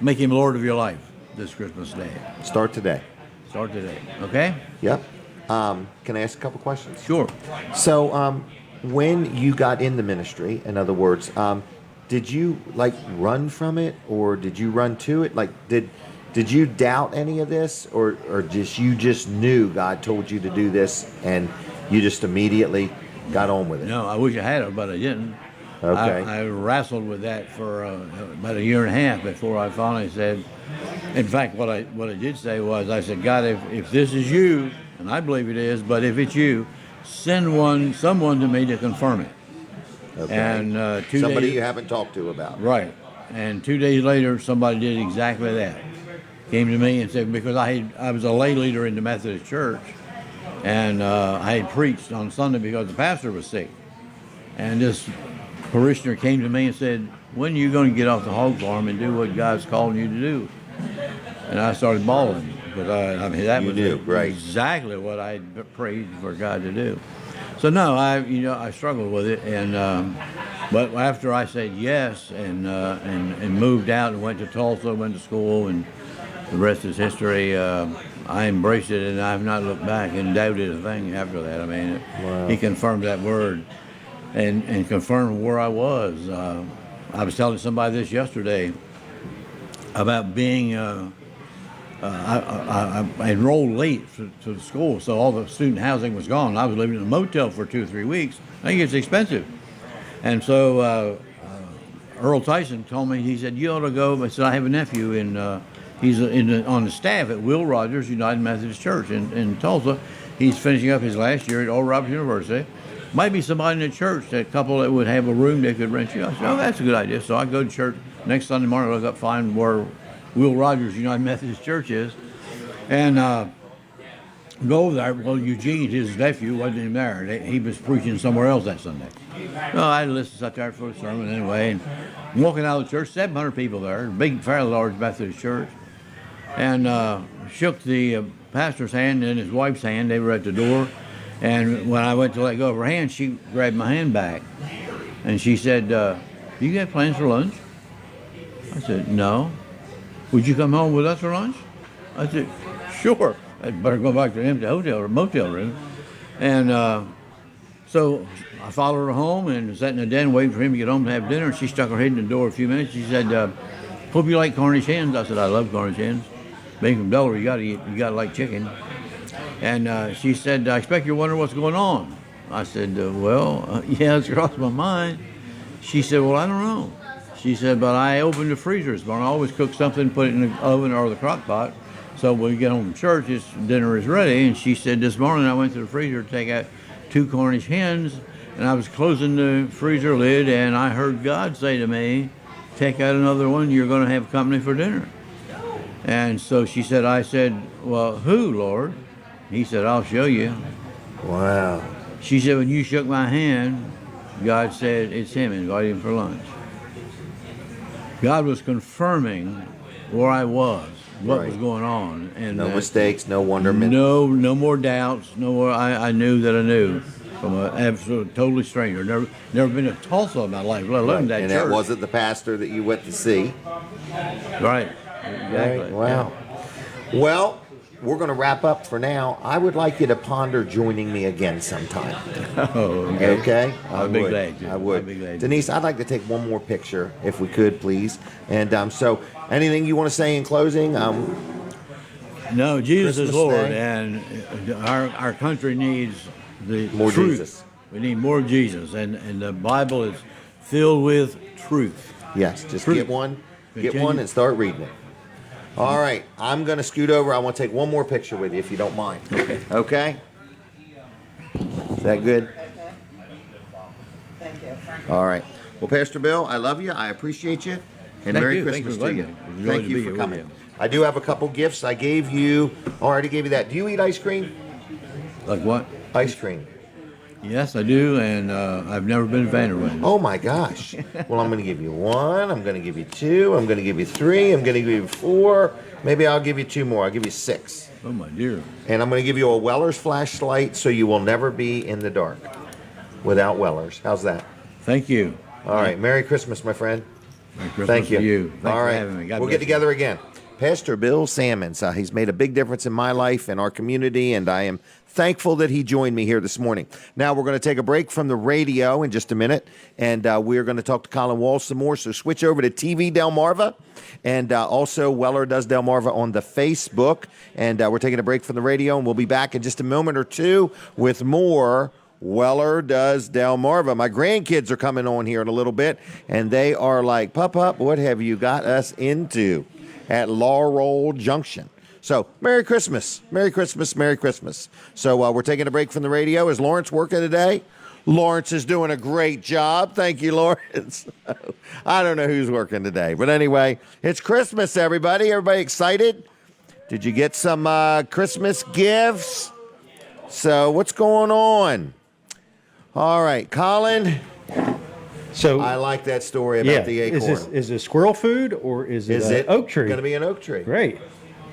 Make him Lord of your life this Christmas day. Start today. Start today. Okay? Yep. Can I ask a couple questions? Sure. So, when you got in the ministry, in other words, did you run from it, or did you run to it? Did you doubt any of this, or you just knew God told you to do this and you just immediately got on with it? No, I wish I had it, but I didn't. Okay. I wrestled with that for about a year and a half before I finally said. In fact, what I did say was, I said, God, if this is you, and I believe it is, but if it's you, send someone to me to confirm it. Okay. And somebody you haven't talked to about. Right. And 2 days later, somebody did exactly that. Came to me and said, because I was a lay leader in the Methodist Church, and I had preached on Sunday because the pastor was sick. And this parishioner came to me and said, when are you going to get off the hog farm and do what God's calling you to do? And I started bawling. But that You was knew, right. exactly what I prayed for God to do. So no, I struggled with it, and but after I said yes and moved out and went to Tulsa, went to school, and the rest is history. I embraced it, and I've not looked back and doubted a thing after that. I mean, Wow. He confirmed that word, and confirmed where I was. I was telling somebody this yesterday about being. I enrolled late to the school, so all the student housing was gone. I was living in a motel for 2 or 3 weeks. I think it's expensive. And so Earl Tyson told me, he said, you ought to go. I said, I have a nephew, and he's on the staff at Will Rogers United Methodist Church in Tulsa. He's finishing up his last year at Oral Roberts University. Might be somebody in the church, a couple that would have a room they could rent you. I said, oh, that's a good idea. So I go to church next Sunday morning, look up, find where Will Rogers United Methodist Church is. And go over there. Well, Eugene, his nephew, wasn't even there. He was preaching somewhere else that Sunday. So I listened up there for the sermon anyway. And walking out of the church, 700 people there, big, fairly large Methodist church, and shook the pastor's hand and his wife's hand. They were at the door. And when I went to let go of her hand, she grabbed my hand back. And she said, you got plans for lunch? I said, no. Would you come home with us for lunch? I said, sure. I'd better go back to the empty hotel or motel room. And so I followed her home and sat in the den waiting for him to get home to have dinner. And she stuck her head in the door a few minutes. She said, hope you like Cornish hens. I said, I love Cornish hens. Being from Delaware, you gotta like chicken. And she said, I expect you're wondering what's going on. I said, yeah, it's crossed my mind. She said, well, I don't know. She said, but I opened the freezer this morning. I always cook something, put it in the oven or the crock pot. So when we get home from church, dinner is ready. And she said, this morning I went to the freezer to take out 2 Cornish hens, and I was closing the freezer lid, and I heard God say to me, take out another one, you're going to have company for dinner. And so she said, I said, well, who, Lord? He said, I'll show you. Wow. She said, when you shook my hand, God said, it's him, invite him for lunch. God was confirming where I was, what was going on. And no mistakes, no wonderment. No more doubts. No more. I knew that I knew from an absolute, totally stranger. Never been to Tulsa in my life, let alone that and church. that wasn't the pastor that you went to see. Right. Exactly. Right. Wow. Yeah. Well, we're going to wrap up for now. I would like you to ponder joining me again sometime. Oh, okay. Okay? I'd be glad to. I would. I'd be glad to. Denise, I'd like to take one more picture, if we could, please. And so, anything you want to say in closing? No, Jesus Christmas is Lord, Day. and our country needs the More truth. Jesus. We need more Jesus, and the Bible is filled with truth. Yes, just Truth. get one Continue. and start reading it. All right, I'm going to scoot over. I want to take one more picture with you, if you don't mind. Okay. Okay? Is that good? Thank you. All right. Well, Pastor Bill, I love you. I appreciate you. And Thank Merry you. Thank Christmas you for to you. inviting me. It's Thank really you to for be here coming. with you. I do have a couple gifts I gave you. I already gave you that. Do you eat ice cream? Like what? Ice cream. Yes, I do, and I've never been a fan of one. Oh my gosh. Well, I'm going to give you 1. I'm going to give you 2. I'm going to give you 3. I'm going to give you 4. Maybe I'll give you 2 more. I'll give you 6. Oh, my dear. And I'm going to give you a Weller's flashlight so you will never be in the dark without Weller's. How's that? Thank you. All right. Merry Christmas, my friend. Merry Christmas Thank you. to you. Thanks All for right. having me. God We'll bless get you. together again. Pastor Bill Sammons. He's made a big difference in my life and our community, and I am thankful that he joined me here this morning. Now we're going to take a break from the radio in just a minute, and we're going to talk to Colin Wall some more. So switch over to TV Delmarva, and also Weller Does Delmarva on the Facebook. And we're taking a break from the radio, and we'll be back in just a moment or two with more Weller Does Delmarva. My grandkids are coming on here in a little bit, and they are like, Pup, what have you got us into at Laurel Junction? So, Merry Christmas. Merry Christmas. Merry Christmas. So, we're taking a break from the radio. Is Lawrence working today? Lawrence is doing a great job. Thank you, Lawrence. I don't know who's working today. But anyway, it's Christmas, everybody. Everybody excited? Did you get some Christmas gifts? So, what's going on? All right, Colin. So I like that story about the acorn. Is it squirrel food or is it oak tree? Going to be an oak tree? Great.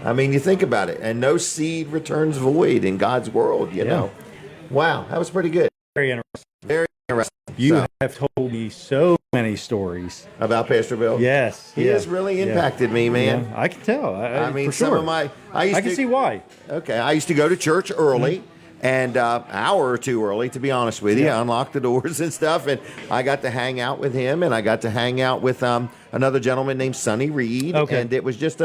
I mean, you think about it, and no seed returns void in God's world, you know. Wow, that was pretty good. Very interesting. Very interesting. You So, have told me so many stories. about Pastor Bill? Yes. He has really impacted me, man. Yeah, I can tell. I mean, for some sure. of my... I can see why. Okay, I used to go to church early, and an hour or two early, to be honest with you. Yeah. I unlocked the doors and stuff, and I got to hang out with him, and I got to hang out with another gentleman named Sonny Reed, Okay. and it was just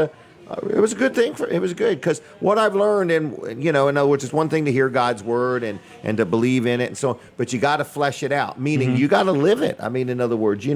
it was a good thing. It was good because what I've learned, and in other words, it's one thing to hear God's word and to believe in it, and so, but you got to flesh it out. Meaning you got to live it. I mean, in other words,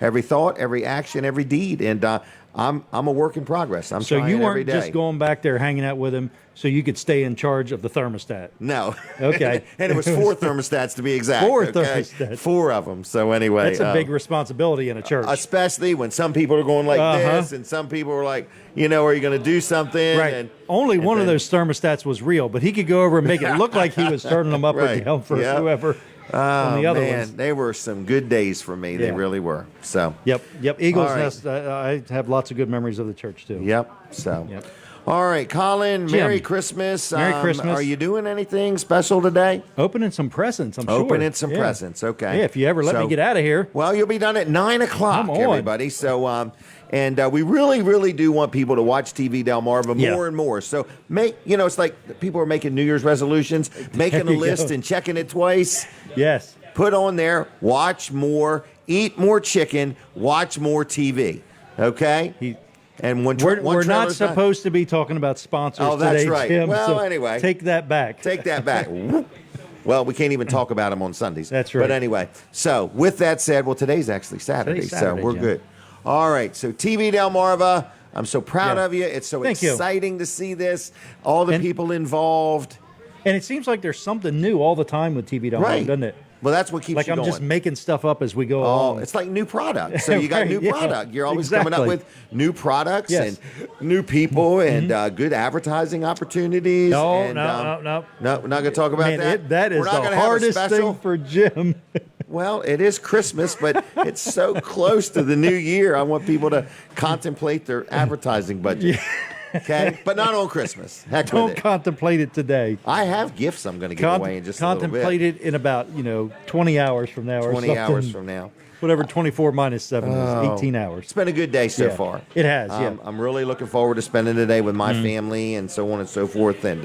every thought, every action, every deed, and I'm a work in progress. I'm So trying you every weren't day. just going back there hanging out with him so you could stay in charge of the thermostat. No. Okay. And it was 4 thermostats to be exact. 4 okay? thermostats. 4 of them. So anyway. That's a big responsibility in a church. Especially when some people are going like this and some people are like, are you going to do something? Right. And, Only and one of then- those thermostats was real, but he could go over and make it look like he was turning them up or Right. down for Yep. whoever on the other man, ones. they were some good days for me. They Yeah. really were. So. Yep. Eagles All right. Nest. I have lots of good memories of the church too. Yep. So. Yep. All right, Colin. Jim. Merry Christmas. Merry Christmas. Are you doing anything special today? Opening some presents, I'm sure. Opening some Yeah. presents. Okay. Yeah, if you ever let me get out of here. Well, you'll be done at 9:00, Come on. everybody. So, and we really, really do want people to watch TV Delmarva Yeah. more and more. So it's like people are making New Year's resolutions, making a There you list go. and checking it twice. Yes. Put on there, watch more, eat more chicken, watch more TV. Okay? And when We're one not trailer's done- supposed to be talking about sponsors Oh, that's today, right. Jim. Well, so anyway. take that back. Take that back. Well, we can't even talk about them on Sundays. That's right. But anyway, so with that said, well, today's actually Saturday, Today's Saturday, so we're Jim. good. All right, so TV Delmarva, I'm so proud Yeah. of you. It's so Thank you. exciting to see this, all the And- people involved. And it seems like there's something new all the time with TV Delmarva, Right. doesn't it? Well, that's what keeps Like you I'm going. just making stuff up as we go Oh, along. it's like new products. So you got Right, new yeah, product. You're always coming up exactly. with new products Yes. and new people and good advertising opportunities. No, and, no. No, we're not going to talk about Man, that. that is We're not the gonna have a hardest special. thing for Jim. Well, it is Christmas, but it's so close to the new year. I want people to contemplate their advertising budget. Okay? But not on Christmas. Heck with Don't it. contemplate it today. I have gifts I'm going to give away in just a little Contemplate bit. it in about 20 hours from now or 20 something. hours from now. Whatever 24 minus 7 Oh. is, 18 hours. It's been a good day so Yeah. far. It has, yeah. I'm really looking forward to spending the day with my family and so on and so forth. And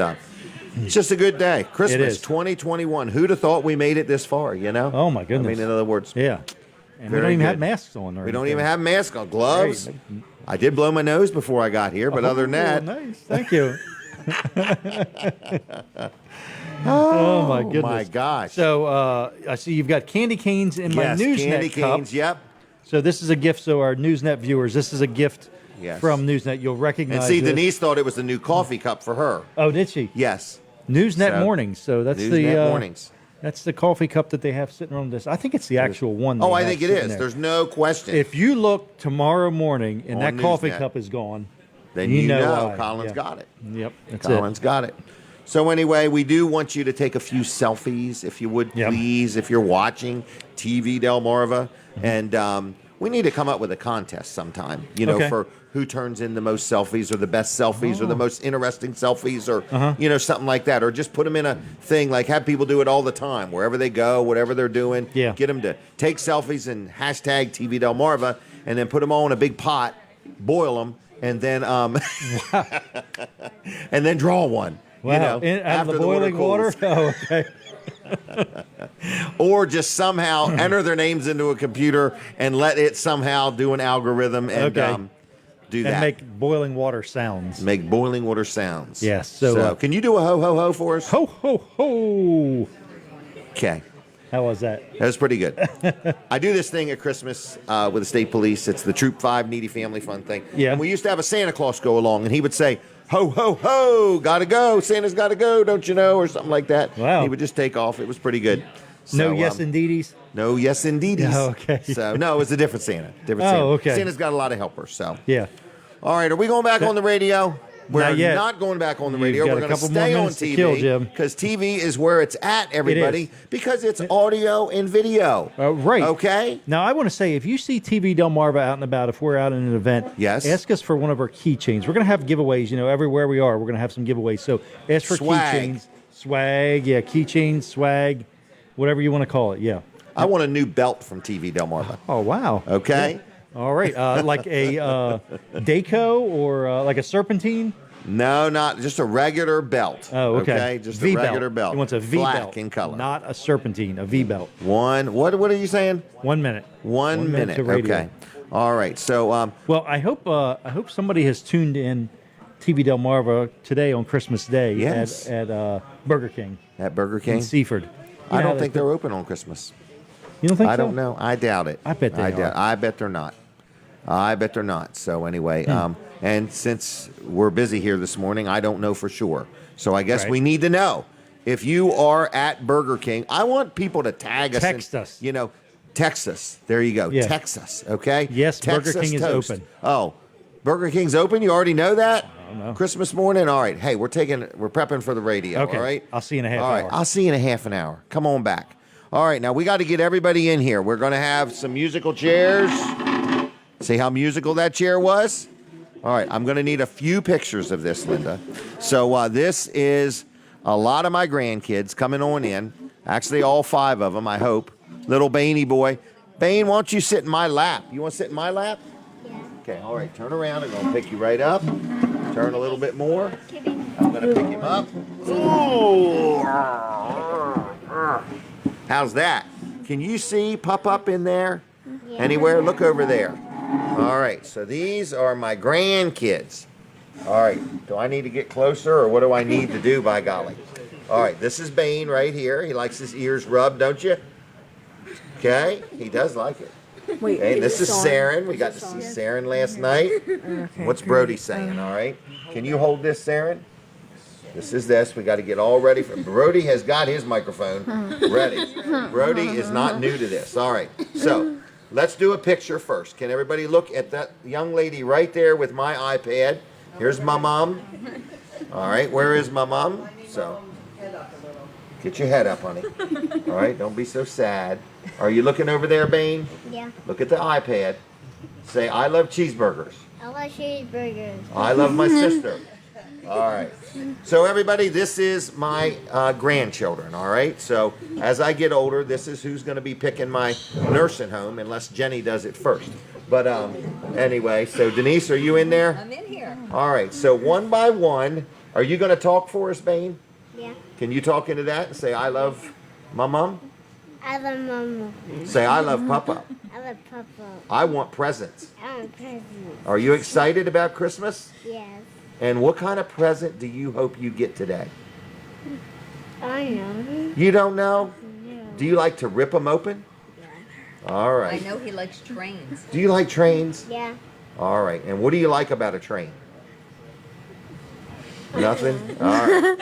it's just a good day. Christmas is. 2021. Who'd have thought we made it this far, Oh, my goodness. I mean, in other words, Yeah. And we Very don't even have good. masks on. Or we don't anything. even have masks on. Gloves. Right. I did blow my nose before I got here, but other than that, Nice. Thank you. Oh, my goodness. my gosh. So I see you've got candy canes in my yes, Newsnet candy cup. canes. Yep. So this is a gift. So our Newsnet viewers, this is a gift Yes. from Newsnet. You'll recognize And see, this. Denise thought it was the new coffee cup for her. Oh, did she? Yes. Newsnet So, mornings. So that's Newsnet the mornings. That's the coffee cup that they have sitting on this. I think it's the actual one. Oh, they I have think it sitting is. there. There's no question. If you look tomorrow morning and On that coffee Newsnet. cup is gone, then you know why. Colin's Yeah. got it. Yep, that's Colin's got it. So anyway, we do want you to take a few selfies, if you would, Yep. please, if you're watching TV Delmarva. And we need to come up with a contest sometime, Okay. for who turns in the most selfies or the best selfies or the most interesting selfies or, something like that. Or just put them in a thing, like have people do it all the time, wherever they go, whatever they're doing. Yeah. Get them to take selfies and hashtag TV Delmarva and then put them all in a big pot, boil them, and then and then draw one. Wow, out of after the boiling water? cools. Oh, okay. Or just somehow enter their names into a computer and let it somehow do an algorithm and Okay. do And that. make boiling water sounds. Make boiling water sounds. Yes, so, can you do a ho ho ho for us? Ho, ho, ho. Okay. How was that? That was pretty good. I do this thing at Christmas with the state police. It's the Troop 5 Needy Family Fun thing. Yeah. And we used to have a Santa Claus go along, and he would say, ho, ho, ho, gotta go. Santa's gotta go, don't you know? Or something like that. Wow. He would just take off. It was pretty good. No So, yes indeedies? No yes indeed. Oh, okay. So, no, it was a different Santa. Different Oh, Santa. okay. Santa's got a lot of helpers, so. Yeah. All right, are we going back on the radio? We're Not yet. not going back on the You've radio. got We're a going to couple more stay on minutes to kill, TV Jim. because TV is where it's at, everybody, is. because it's audio and video. Right. Okay? Now, I want to say, if you see TV Delmarva out and about, if we're out in an event, Yes. ask us for one of our keychains. We're going to have giveaways, everywhere we are. We're going to have some giveaways. So ask for Swag. keychains. Swag, yeah, keychains, swag, whatever you want to call it, yeah. I want a new belt from TV Delmarva. Oh, wow. Okay? Yeah. All right. Like a Daco or like a serpentine? No, not just a regular belt. Oh, okay. Just V a regular belt. He wants a V Black belt. in color. Not a serpentine, a V belt. What are you saying? 1 minute. 1 minute. to radio. Okay. All right. So, Well, I hope somebody has tuned in TV Delmarva today on Christmas Day Yes. at Burger King at Burger King, in Seaford. I don't think they're open on Christmas. You don't think I so? don't know. I doubt it. I bet they doubt. are. I bet they're not. I bet they're not. So anyway, and since we're busy here this morning, I don't know for sure. So I guess Right. we need to know. If you are at Burger King, I want people to tag us. Text and, us. You know, text us. There you go. Yeah. Text us, okay? Yes, Text Burger us King is toast. open. Oh, Burger King's open? You already know that? I don't know. Christmas morning? All right. Hey, we're prepping for the radio, Okay. all right? I'll see you in a half All right. hour. I'll see you in a half an hour. Come on back. All right. Now, we got to get everybody in here. We're going to have some musical chairs. See how musical that chair was? All right. I'm going to need a few pictures of this, Linda. So this is a lot of my grandkids coming on in. Actually, all 5 of them, I hope. Little Bainey boy. Bane, why don't you sit in my lap? You want to sit in my lap? Yeah. Okay, all right. Turn around. I'm going to pick you right up. Turn a little bit more. I'm going to pick him up. Ooh. How's that? Can you see Pup in there? Yeah. Anywhere? Look over there. All right. So these are my grandkids. All right. Do I need to get closer, or what do I need to do, by golly? All right. This is Bane right here. He likes his ears rubbed, don't you? Okay. He does like it. Wait, Okay, this is Saren. We got to see Saren last night. What's Brody saying, all right? Can you hold this, Saren? This is this. We got to get all ready. Brody has got his microphone ready. Brody is not new to this. All right, so let's do a picture first. Can everybody look at that young lady right there with my iPad? Here's my mom. All right, where is my mom? So get your head up, honey. All right, don't be so sad. Are you looking over there, Bane? Yeah. Look at the iPad. Say, I love cheeseburgers. I like cheeseburgers. I love my sister. All right. So everybody, this is my grandchildren, all right? So as I get older, this is who's going to be picking my nursing home, unless Jenny does it first. But anyway, so Denise, are you in there? I'm in here. All right. So one by one, are you going to talk for us, Bane? Yeah. Can you talk into that and say, I love my mom? I love Mama. Say, I love Papa. I love Papa. I want presents. I want presents. Are you excited about Christmas? Yes. And what kind of present do you hope you get today? I know. You don't know? No. Do you like to rip them open? All I right. know he likes trains. Do you like trains? Yeah. All right. And what do you like about a train? Nothing? All right.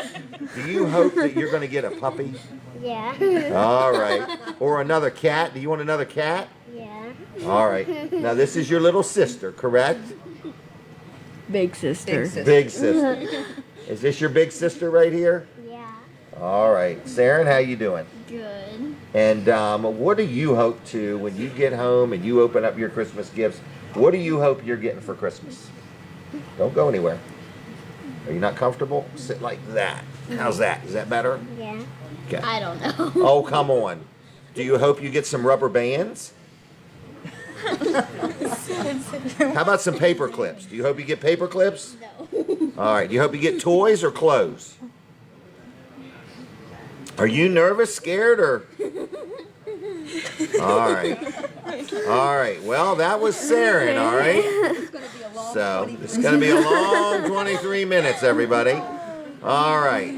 Do you hope that you're going to get a puppy? Yeah. All right. Or another cat? Do you want another cat? Yeah. All right. Now, this is your little sister, correct? Big sister. Big sister. Is this your big sister right here? Yeah. All right. Saren, how you doing? Good. And what do you hope to, when you get home and you open up your Christmas gifts, what do you hope you're getting for Christmas? Don't go anywhere. Are you not comfortable? Sit like that. How's that? Is that better? Yeah. Okay. I don't know. Oh, come on. Do you hope you get some rubber bands? How about some paper clips? Do you hope you get paper clips? No. All right. Do you hope you get toys or clothes? Are you nervous, scared, or? All right. All right. Well, that was Saren, all right? So it's going to be a long 23 minutes, everybody. All right.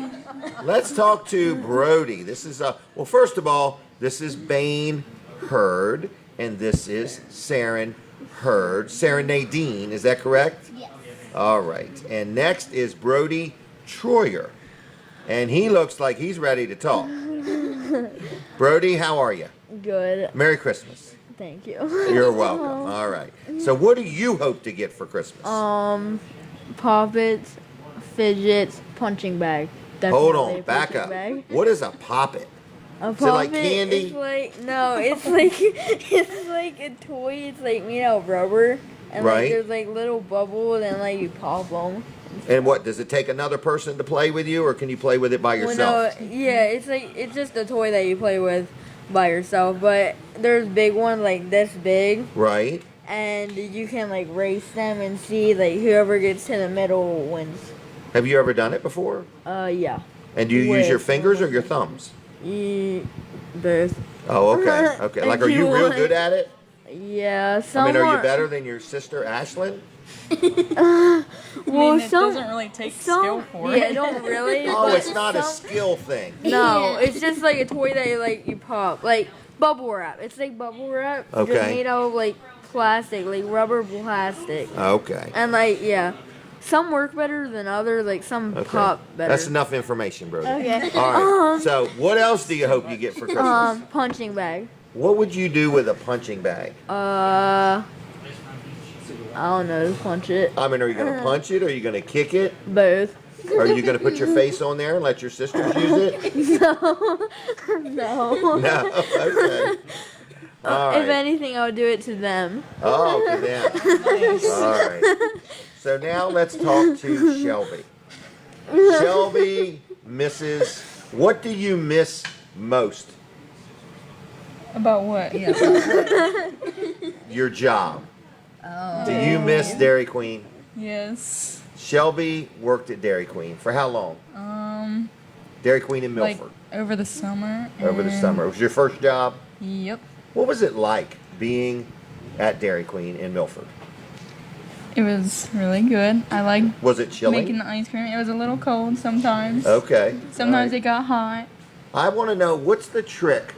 Let's talk to Brody. This is, well, first of all, this is Bane Hurd, and this is Saren Hurd. Saren Nadine, is that correct? Yes. All right. And next is Brody Troyer. And he looks like he's ready to talk. Brody, how are you? Good. Merry Christmas. Thank you. You're welcome. All right. So what do you hope to get for Christmas? Poppets, fidgets, punching bag. Hold Definitely on, a back punching up. bag. What is a poppet? A Is it like poppet candy? is like no, it's like it's like a toy. It's like made out of rubber, and Right. like there's like little bubbles, and like you pop them. And what, does it take another person to play with you, or can you play with it by yourself? Well, no, yeah, it's just a toy that you play with by yourself. But there's big ones like this big, Right. and you can like race them and see like whoever gets to the middle wins. Have you ever done it before? Yeah. And do you use your With- fingers or your thumbs? Both. Oh, okay. Okay. Like, are you real good at it? Yeah, I some mean, are you are- better than your sister Ashlyn? Well, it some doesn't really take some, skill for yeah, it. don't really. Oh, but it's not a some- skill thing. No, it's just like a toy that you pop, like bubble wrap. It's like bubble wrap, Okay. just made out of like plastic, like rubber plastic. Okay. And like, yeah, some work better than others. Like some Okay. pop better. That's enough information, Brody. Okay. All right. So, what else do you hope you get for Christmas? Punching bag. What would you do with a punching bag? I don't know. Just punch it. I mean, are you going to punch it? Or are you going to kick it? Both. Are you going to put your face on there and let your sisters use it? No. No. Okay. All If right. anything, I would do it to them. Oh, to them. All right. So now let's talk to Shelby. Shelby misses. What do you miss most? About what? Your job. Oh. Do you miss Dairy Queen? Yes. Shelby worked at Dairy Queen for how long? Dairy Queen in Like Milford. over the summer. Over the and- summer. It was your first job? Yep. What was it like being at Dairy Queen in Milford? It was really good. I liked Was it chilly? making the ice cream. It was a little cold sometimes. Okay. Sometimes All it got hot. I want to know, what's the trick?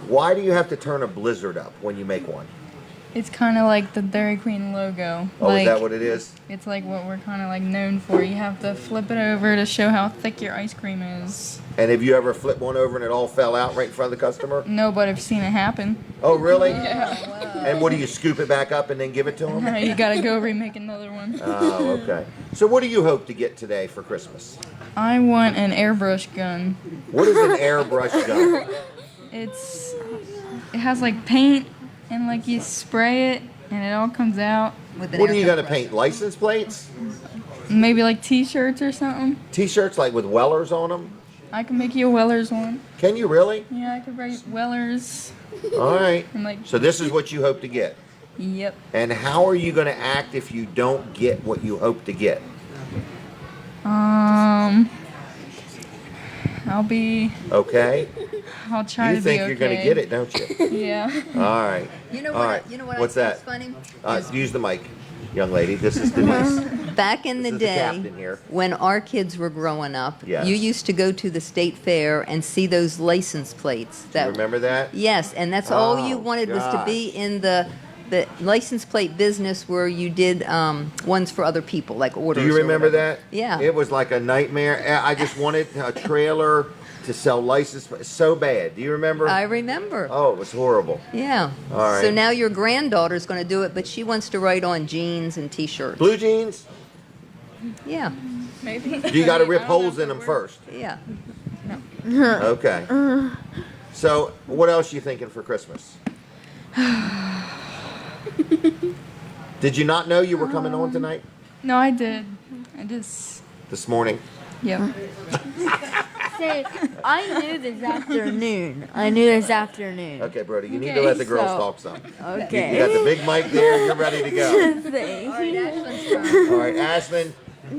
Why do you have to turn a blizzard up when you make one? It's kind of like the Dairy Queen logo. Oh, like, is that what it is? It's like what we're kind of like known for. You have to flip it over to show how thick your ice cream is. And have you ever flipped one over and it all fell out right in front of the customer? No, but I've seen it happen. Oh, really? Yeah. And what do you scoop it back up and then give it to them? You gotta go remake another one. Oh, okay. So what do you hope to get today for Christmas? I want an airbrush gun. What is an airbrush gun? It has like paint and like you spray it and it all comes out. What are you going to paint? License plates? Maybe like t-shirts or something. T-shirts like with Wellers on them? I can make you a Weller's one. Can you really? Yeah, I could write Weller's. All right. And like, So this is what you hope to get. yep. And how are you going to act if you don't get what you hope to get? Okay. I'll try You to think be okay. you're going to get it, don't you? Yeah. All right. You know All what? right. You know what? What's I think that? is funny? Use the mic, young lady. This is Denise. Back in This the is the day, captain here. when our kids were growing up, Yes. you used to go to the state fair and see those license plates. You remember that? Yes, and that's all you Oh, wanted was to be gosh. in the license plate business where you did ones for other people, like orders. Do you or remember whatever. that? Yeah. It was like a nightmare. I just wanted a trailer to sell license plates so bad. Do you remember? I remember. Oh, it was horrible. Yeah. All right. So now your granddaughter's going to do it, but she wants to write on jeans and T-shirts. Blue jeans? Yeah. Maybe. You got to rip holes in them first. Yeah. Okay. So, what else you thinking for Christmas? Did you not know you were coming on tonight? No, I did. I just. This morning? Yeah. Say, I knew this afternoon. I knew this afternoon. Okay, Brody, you need Okay, to let the girls so- talk some. Okay. You got the big mic there. You're ready to go. Thanks. All right, Ashlyn,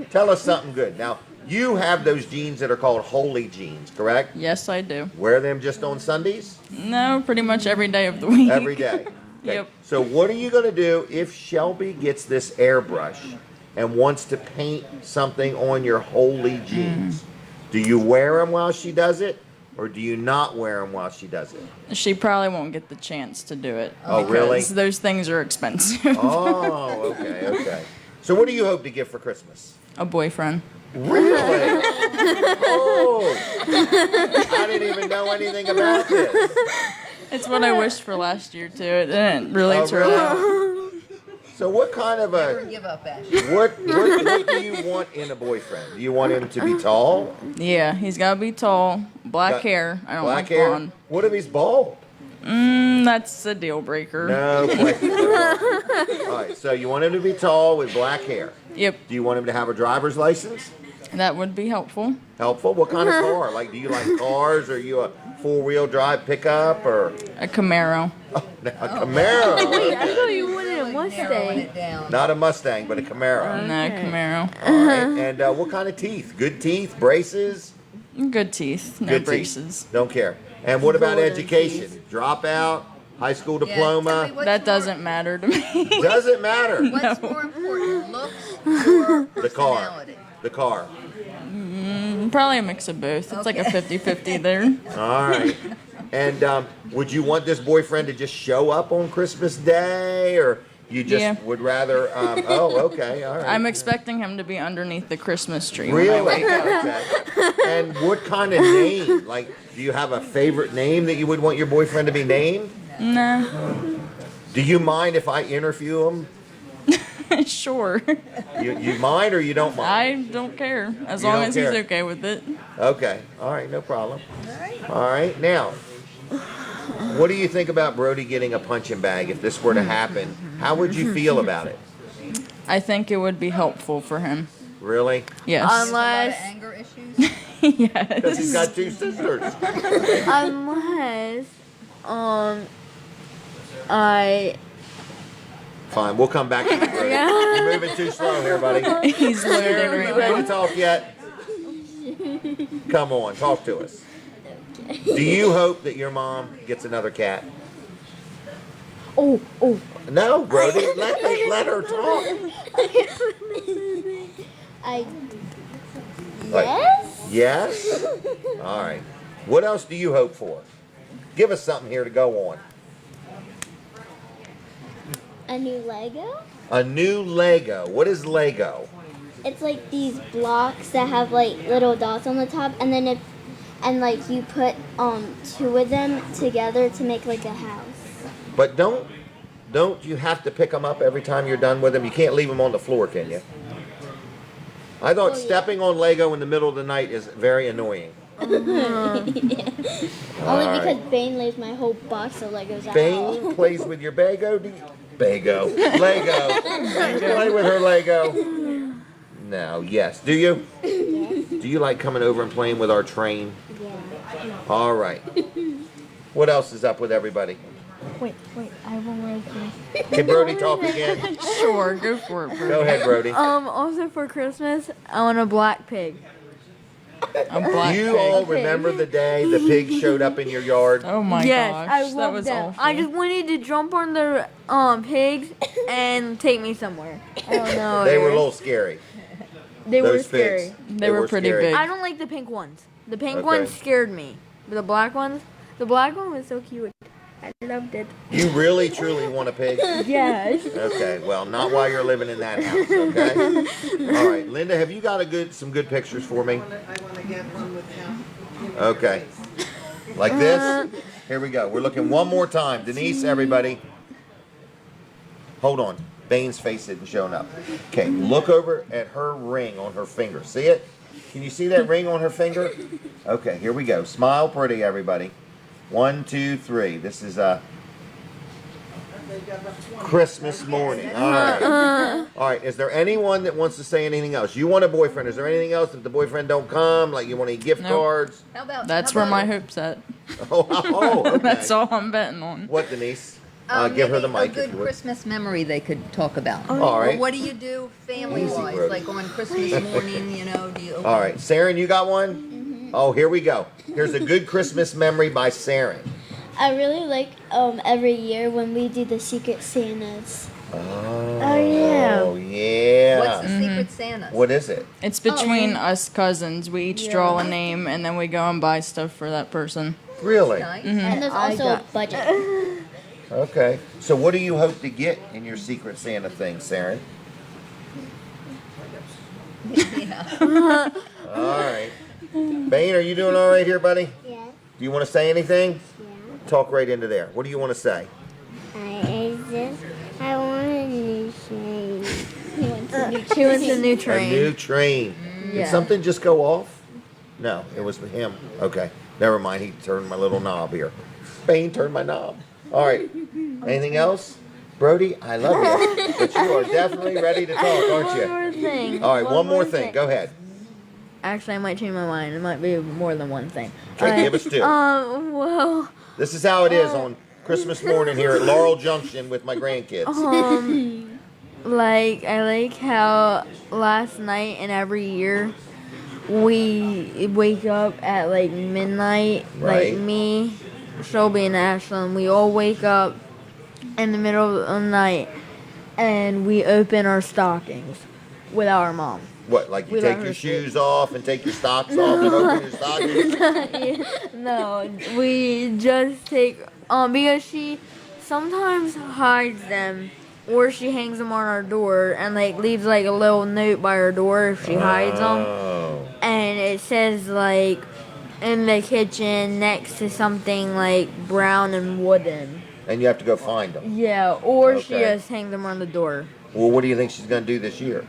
tell us something good. Now, you have those jeans that are called holy jeans, correct? Yes, I do. Wear them just on Sundays? No, pretty much every day of the week. Every day. Okay. Yep. So what are you going to do if Shelby gets this airbrush and wants to paint something on your holy jeans? Do you wear them while she does it, or do you not wear them while she does it? She probably won't get the chance to do it. Oh, really? Because those things are expensive. Oh, okay. So what do you hope to get for Christmas? A boyfriend. Really? Oh, I didn't even know anything about this. It's what I wished for last year too. It didn't really Oh, turn out. really? So what kind of a Give up, Ashley. what do you want in a boyfriend? Do you want him to be tall? Yeah, he's gotta be tall, black Got hair. I don't Black like hair? blonde. What if he's bald? That's a deal breaker. No question. All right, so you want him to be tall with black hair. Yep, Do you want him to have a driver's license? that would be helpful. Helpful? What kind of car? Like, do you like cars? Are you a four-wheel drive pickup or A Camaro. a Camaro? I thought you wanted a Narrowing Mustang. it down. Not a Mustang, but a Camaro. No, Camaro. All right. And what kind of teeth? Good teeth? Braces? Good teeth, no Good braces. teeth. Don't care. And what about Golden education? teeth. Dropout? High school Yeah, tell diploma? me what's That more- doesn't matter to me. Doesn't matter. What's more important, looks or The car. personality? The car. Probably a mix of both. It's like a Okay. 50-50 there. All right. And would you want this boyfriend to just show up on Christmas Day, or You just Yeah. would rather. Oh, okay, all right. I'm expecting him to be underneath the Christmas tree. when I Really? wake up. Okay. And what kind of name? Like, do you have a favorite name that you would want your boyfriend to be named? No. Do you mind if I interview him? Sure. You mind or you don't mind? I don't care as You long don't as care. he's okay with it. Okay. All right. No problem. All right. Now, what do you think about Brody getting a punching bag if this were to happen? How would you feel about it? I think it would be helpful for him. Really? Yes. Unless, Anger issues. Because he's yes. got two sisters. unless, I. Fine. We'll come back to you, Brody. You're moving too slow here, buddy. He's Sarah, loading are you right ready now. to talk yet? Come on, talk to us. Do you hope that your mom gets another cat? Oh. No, Brody, let her talk. I. Like, Yes? yes? All right. What else do you hope for? Give us something here to go on. A new Lego? A new Lego. What is Lego? It's like these blocks that have like little dots on the top, and then like you put two of them together to make like a house. But don't you have to pick them up every time you're done with them? You can't leave them on the floor, can you? I thought Oh, yeah. stepping on Lego in the middle of the night is very annoying. Only right. because Bane leaves my whole box of Legos out. Bane plays with your Lego. Lego. Play with her Lego. No. Yes. Do you? Yes. Do you like coming over and playing with our train? Yeah. All right. What else is up with everybody? Wait, I have one more thing. Can Brody talk again? Sure, go for it, Go bro. ahead, Brody. Also for Christmas, I want a black pig. A black You pig. all remember the day the pig showed up in your yard? Oh my Yes, gosh, I that love was them. awful. I just wanted to jump on the pigs and take me somewhere. I don't know. They were a little scary. They were Those scary. pigs. They were pretty scary. big. I don't like the pink ones. The pink Okay. ones scared me. But the black one was so cute. I loved it. You really, truly want a pig? Yes. Okay, well, not while you're living in that house, okay? All right, Linda, have you got some good pictures for me? I want to get one with him. Okay. Like this? Here we go. We're looking one more time. Denise, everybody. Hold on. Bane's face isn't showing up. Okay, look over at her ring on her finger. See it? Can you see that ring on her finger? Okay, here we go. Smile pretty, everybody. 1, 2, 3. This is Christmas morning. All right. All right. Is there anyone that wants to say anything else? You want a boyfriend. Is there anything else if the boyfriend don't come? Like you want any gift Nope. cards? How about That's how where my about- hope's at. Oh, okay. That's all I'm betting on. What, Denise? Give her the maybe mic a if good you would. Christmas memory they could talk about. All right. Or what do you do family-wise, Brody. like on Christmas morning? You know, do you? Open All right. Saren, you got one? Oh, here we go. Here's a good Christmas memory by Saren. I really like every year when we do the Secret Santas. Oh, yeah. yeah. What's the Secret Santa? What is it? It's between us cousins. We each draw a name and then we go and buy stuff for that person. Really? Nice. And there's I also got- a budget. Okay. So what do you hope to get in your Secret Santa thing, Saren? Yeah. All right. Bane, are you doing all right here, buddy? Yeah. Do you want to say anything? Yeah. Talk right into there. What do you want to say? I want a new train. He wants a new She wants a new A train. new train. Did Yeah. something just go off? No, it was him. Okay. Never mind. He turned my little knob here. Bane turned my knob. All right. Anything else? Brody, I love you. But you are definitely ready to talk, aren't One you? more thing. All right, one more thing. Go ahead. Actually, I might change my mind. It might be more than one thing. Okay, give us two. Well, This is how it is on Christmas morning here at Laurel Junction with my grandkids. I like how last night and every year we wake up at like midnight. Right. Like me, Shelby, and Ashlyn. We all wake up in the middle of the night and we open our stockings with our mom. What, like you We take let your her shoes off and take your socks off and open your stockings? No, we just take because she sometimes hides them or she hangs them on our door and like leaves like a little note by her door if she hides them. Oh. And it says like in the kitchen next to something like brown and wooden. And you have to go find them. Yeah, or she Okay. just hangs them on the door. Well, what do you think she's going to do this year?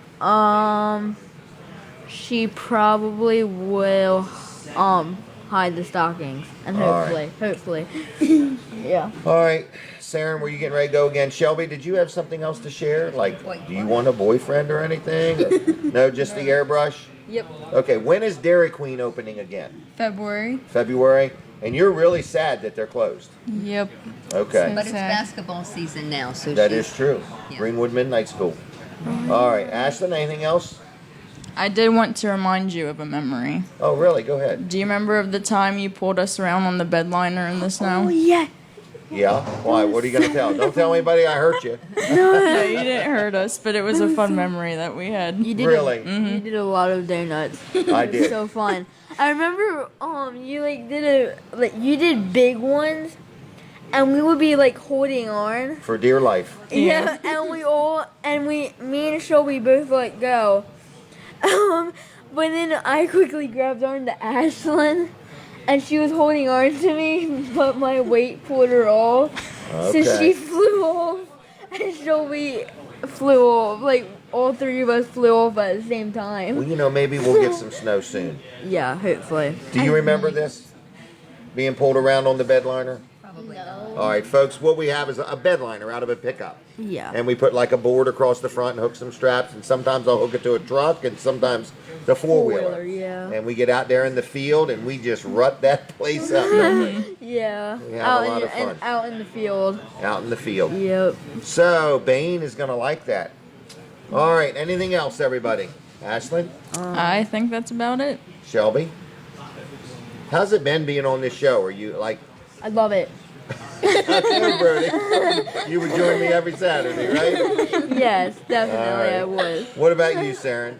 She probably will hide the stockings and All right. hopefully. Yeah. All right. Saren, were you getting ready to go again? Shelby, did you have something else to share? Like, do you want a boyfriend or anything? Or- no, just the airbrush? Yep. Okay, when is Dairy Queen opening again? February. February? And you're really sad that they're closed. Yep. Okay. But it's Sad. basketball season now, so That she's- is true. Yeah. Greenwood Midnight School. All right. Ashlyn, anything else? I did want to remind you of a memory. Oh, really? Go ahead. Do you remember of the time you pulled us around on the bed liner in the snow? Oh yeah. Yeah? Why? What are you going to tell? Don't tell anybody I hurt you. No, you didn't hurt us, but it was a fun memory that we had. You did Really? You did a lot of donuts. I It was did. so fun. I remember you you did big ones, and we would be like holding on. For dear life. Yeah, and me and Shelby both let go. But then I quickly grabbed on to Ashlyn, and she was holding on to me, but my weight pulled her off. So she Okay. flew off, and Shelby flew off. Like all three of us flew off at the same time. Well, you know, maybe we'll get some snow soon. Yeah, hopefully. Do you remember this? Being pulled around on the bed liner? Probably. All right, folks, what we have is a bed liner out of a pickup. Yeah. And we put like a board across the front and hook some straps, and sometimes I'll hook it to a truck and sometimes the four-wheeler. Four-wheeler, yeah. And we get out there in the field and we just rut that place up, don't we? Yeah. We have a lot of and fun. out in the field. Out in the field. Yep. So, Bane is going to like that. All right, anything else, everybody? Ashlyn? I think that's about it. Shelby? How's it been being on this show? Are you like... I love it. Okay, Brody. You would join me every Saturday, right? Yes, definitely I All would. What about you, Saren?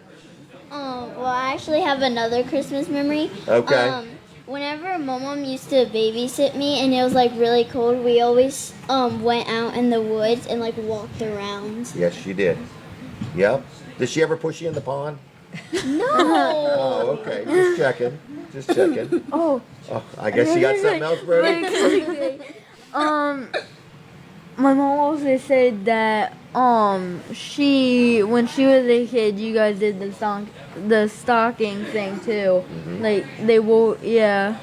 Well, I actually have another Christmas memory. Okay. Whenever Mom used to babysit me and it was like really cold, we always went out in the woods and like walked around. Yes, she did. Yep. Did she ever push you in the pond? No. Oh, okay. Just checking. Just checking. Oh. Oh, I guess you got something else, Brody? My mom also said that when she was a kid, you guys did the stocking thing too. Like they will, yeah.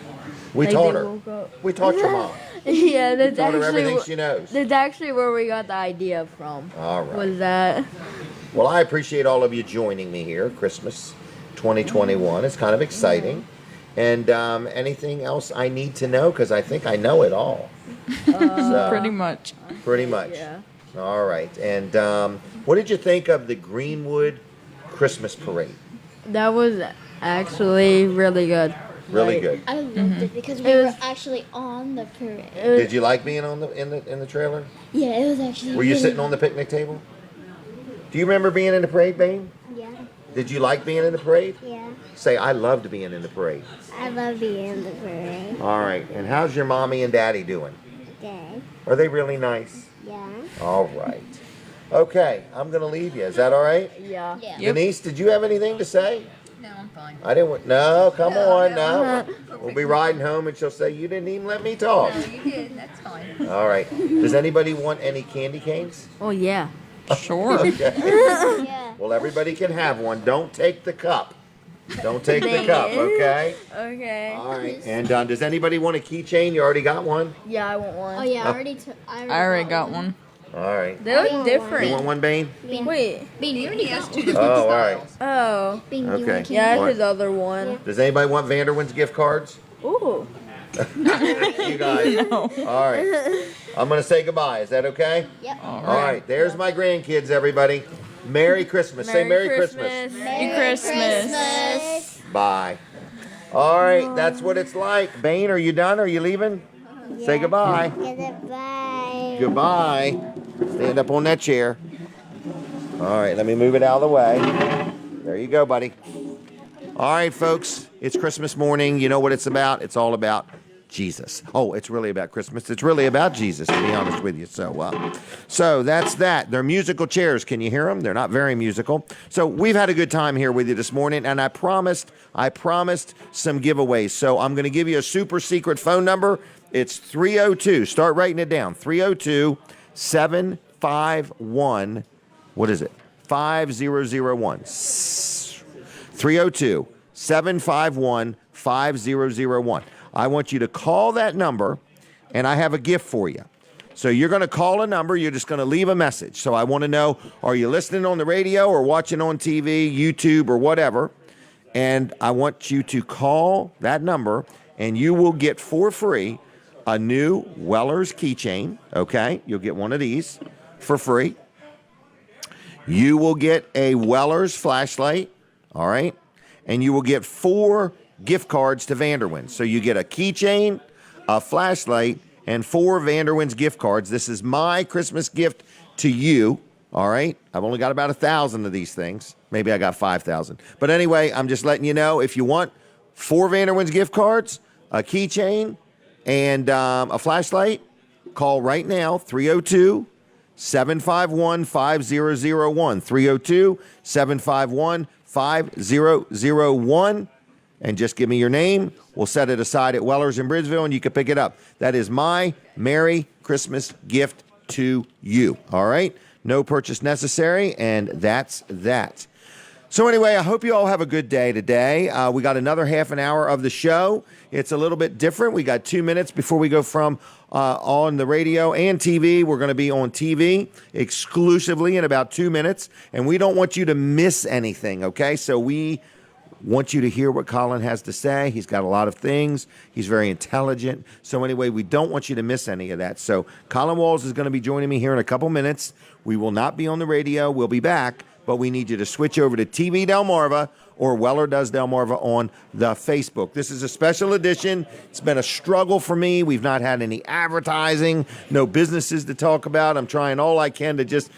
We Like, taught they her. woke up. We taught your mom. Yeah, that's Taught her actually everything she knows. that's actually where we got the idea from. All right. Was that? Well, I appreciate all of you joining me here, Christmas 2021. It's kind of exciting. And anything else I need to know? Because I think I know it all. So, Pretty much. pretty much. Yeah. All right. And what did you think of the Greenwood Christmas Parade? That was actually really good. Really Like, good. I loved it because we It were was- actually on the parade. Did you like being on in the trailer? Yeah, it was actually. Were you really sitting on the picnic table? Do you remember being in the parade, Bane? Yeah, Did you like being in the parade? yeah. Say, I loved being in the parade. I love being in the parade. All right. And how's your mommy and daddy doing? Okay. Are they really nice? Yeah. All right. Okay, I'm going to leave you. Is that all right? Yeah. Yeah. Denise, did you have anything to say? No, I'm fine. I didn't want, no, come on, no. We'll be riding home and she'll say, you didn't even let me talk. No, you did. That's fine. All right. Does anybody want any candy canes? Oh yeah. Sure. Okay. Yeah. Well, everybody can have one. Don't take the cup. Don't take the Dang cup, it. okay? Okay. All right. And does anybody want a keychain? You already got one? Yeah, I want one. Oh yeah, I already took. I already got one. All right. They look I want different. You want one, Bane? Wait. He already has two different Oh, all right. styles. Oh. Being Okay. Yeah, What? his other one. Does anybody want Vanderwin's gift cards? Ooh. You guys. No. All right. I'm going to say goodbye. Is that okay? Yep. All right. There's my grandkids, everybody. Merry Christmas. Say Merry Christmas. Merry Christmas. Bye. All right. That's what it's like. Bane, are you done? Are you leaving? Say goodbye. Goodbye. Goodbye. Stand up on that chair. All right. Let me move it out of the way. There you go, buddy. All right, folks. It's Christmas morning. You know what it's about. It's all about Jesus. Oh, it's really about Christmas. It's really about Jesus, to be honest with you. So that's that. They're musical chairs. Can you hear them? They're not very musical. So we've had a good time here with you this morning, and I promised some giveaways. So I'm going to give you a super secret phone number. It's 302. Start writing it down. 302-751. What is it? 5001. 302-751-5001. I want you to call that number, and I have a gift for you. So you're going to call a number. You're just going to leave a message. So I want to know, are you listening on the radio or watching on TV, YouTube, or whatever? And I want you to call that number, and you will get for free a new Weller's keychain, okay? You'll get one of these for free. You will get a Weller's flashlight, all right? And you will get 4 gift cards to Vanderwins. So you get a keychain, a flashlight, and 4 Vanderwins gift cards. This is my Christmas gift to you, all right? I've only got about 1,000 of these things. Maybe I got 5,000. But anyway, I'm just letting you know, if you want 4 Vanderwins gift cards, a keychain, and a flashlight, call right now, 302-751-5001. 302-751-5001. And just give me your name. We'll set it aside at Weller's in Bridgeville, and you can pick it up. That is my Merry Christmas gift to you. All right? No purchase necessary, and that's that. So anyway, I hope you all have a good day today. We got another half an hour of the show. It's a little bit different. We got 2 minutes before we go from on the radio and TV. We're going to be on TV exclusively in about 2 minutes, and we don't want you to miss anything, okay? So we want you to hear what Colin has to say. He's got a lot of things. He's very intelligent. So anyway, we don't want you to miss any of that. So Colin Walls is going to be joining me here in a couple minutes. We will not be on the radio. We'll be back, but we need you to switch over to TV Delmarva or Weller Does Delmarva on the Facebook. This is a special edition. It's been a struggle for me. We've not had any advertising, no businesses to talk about. I'm trying all I can to just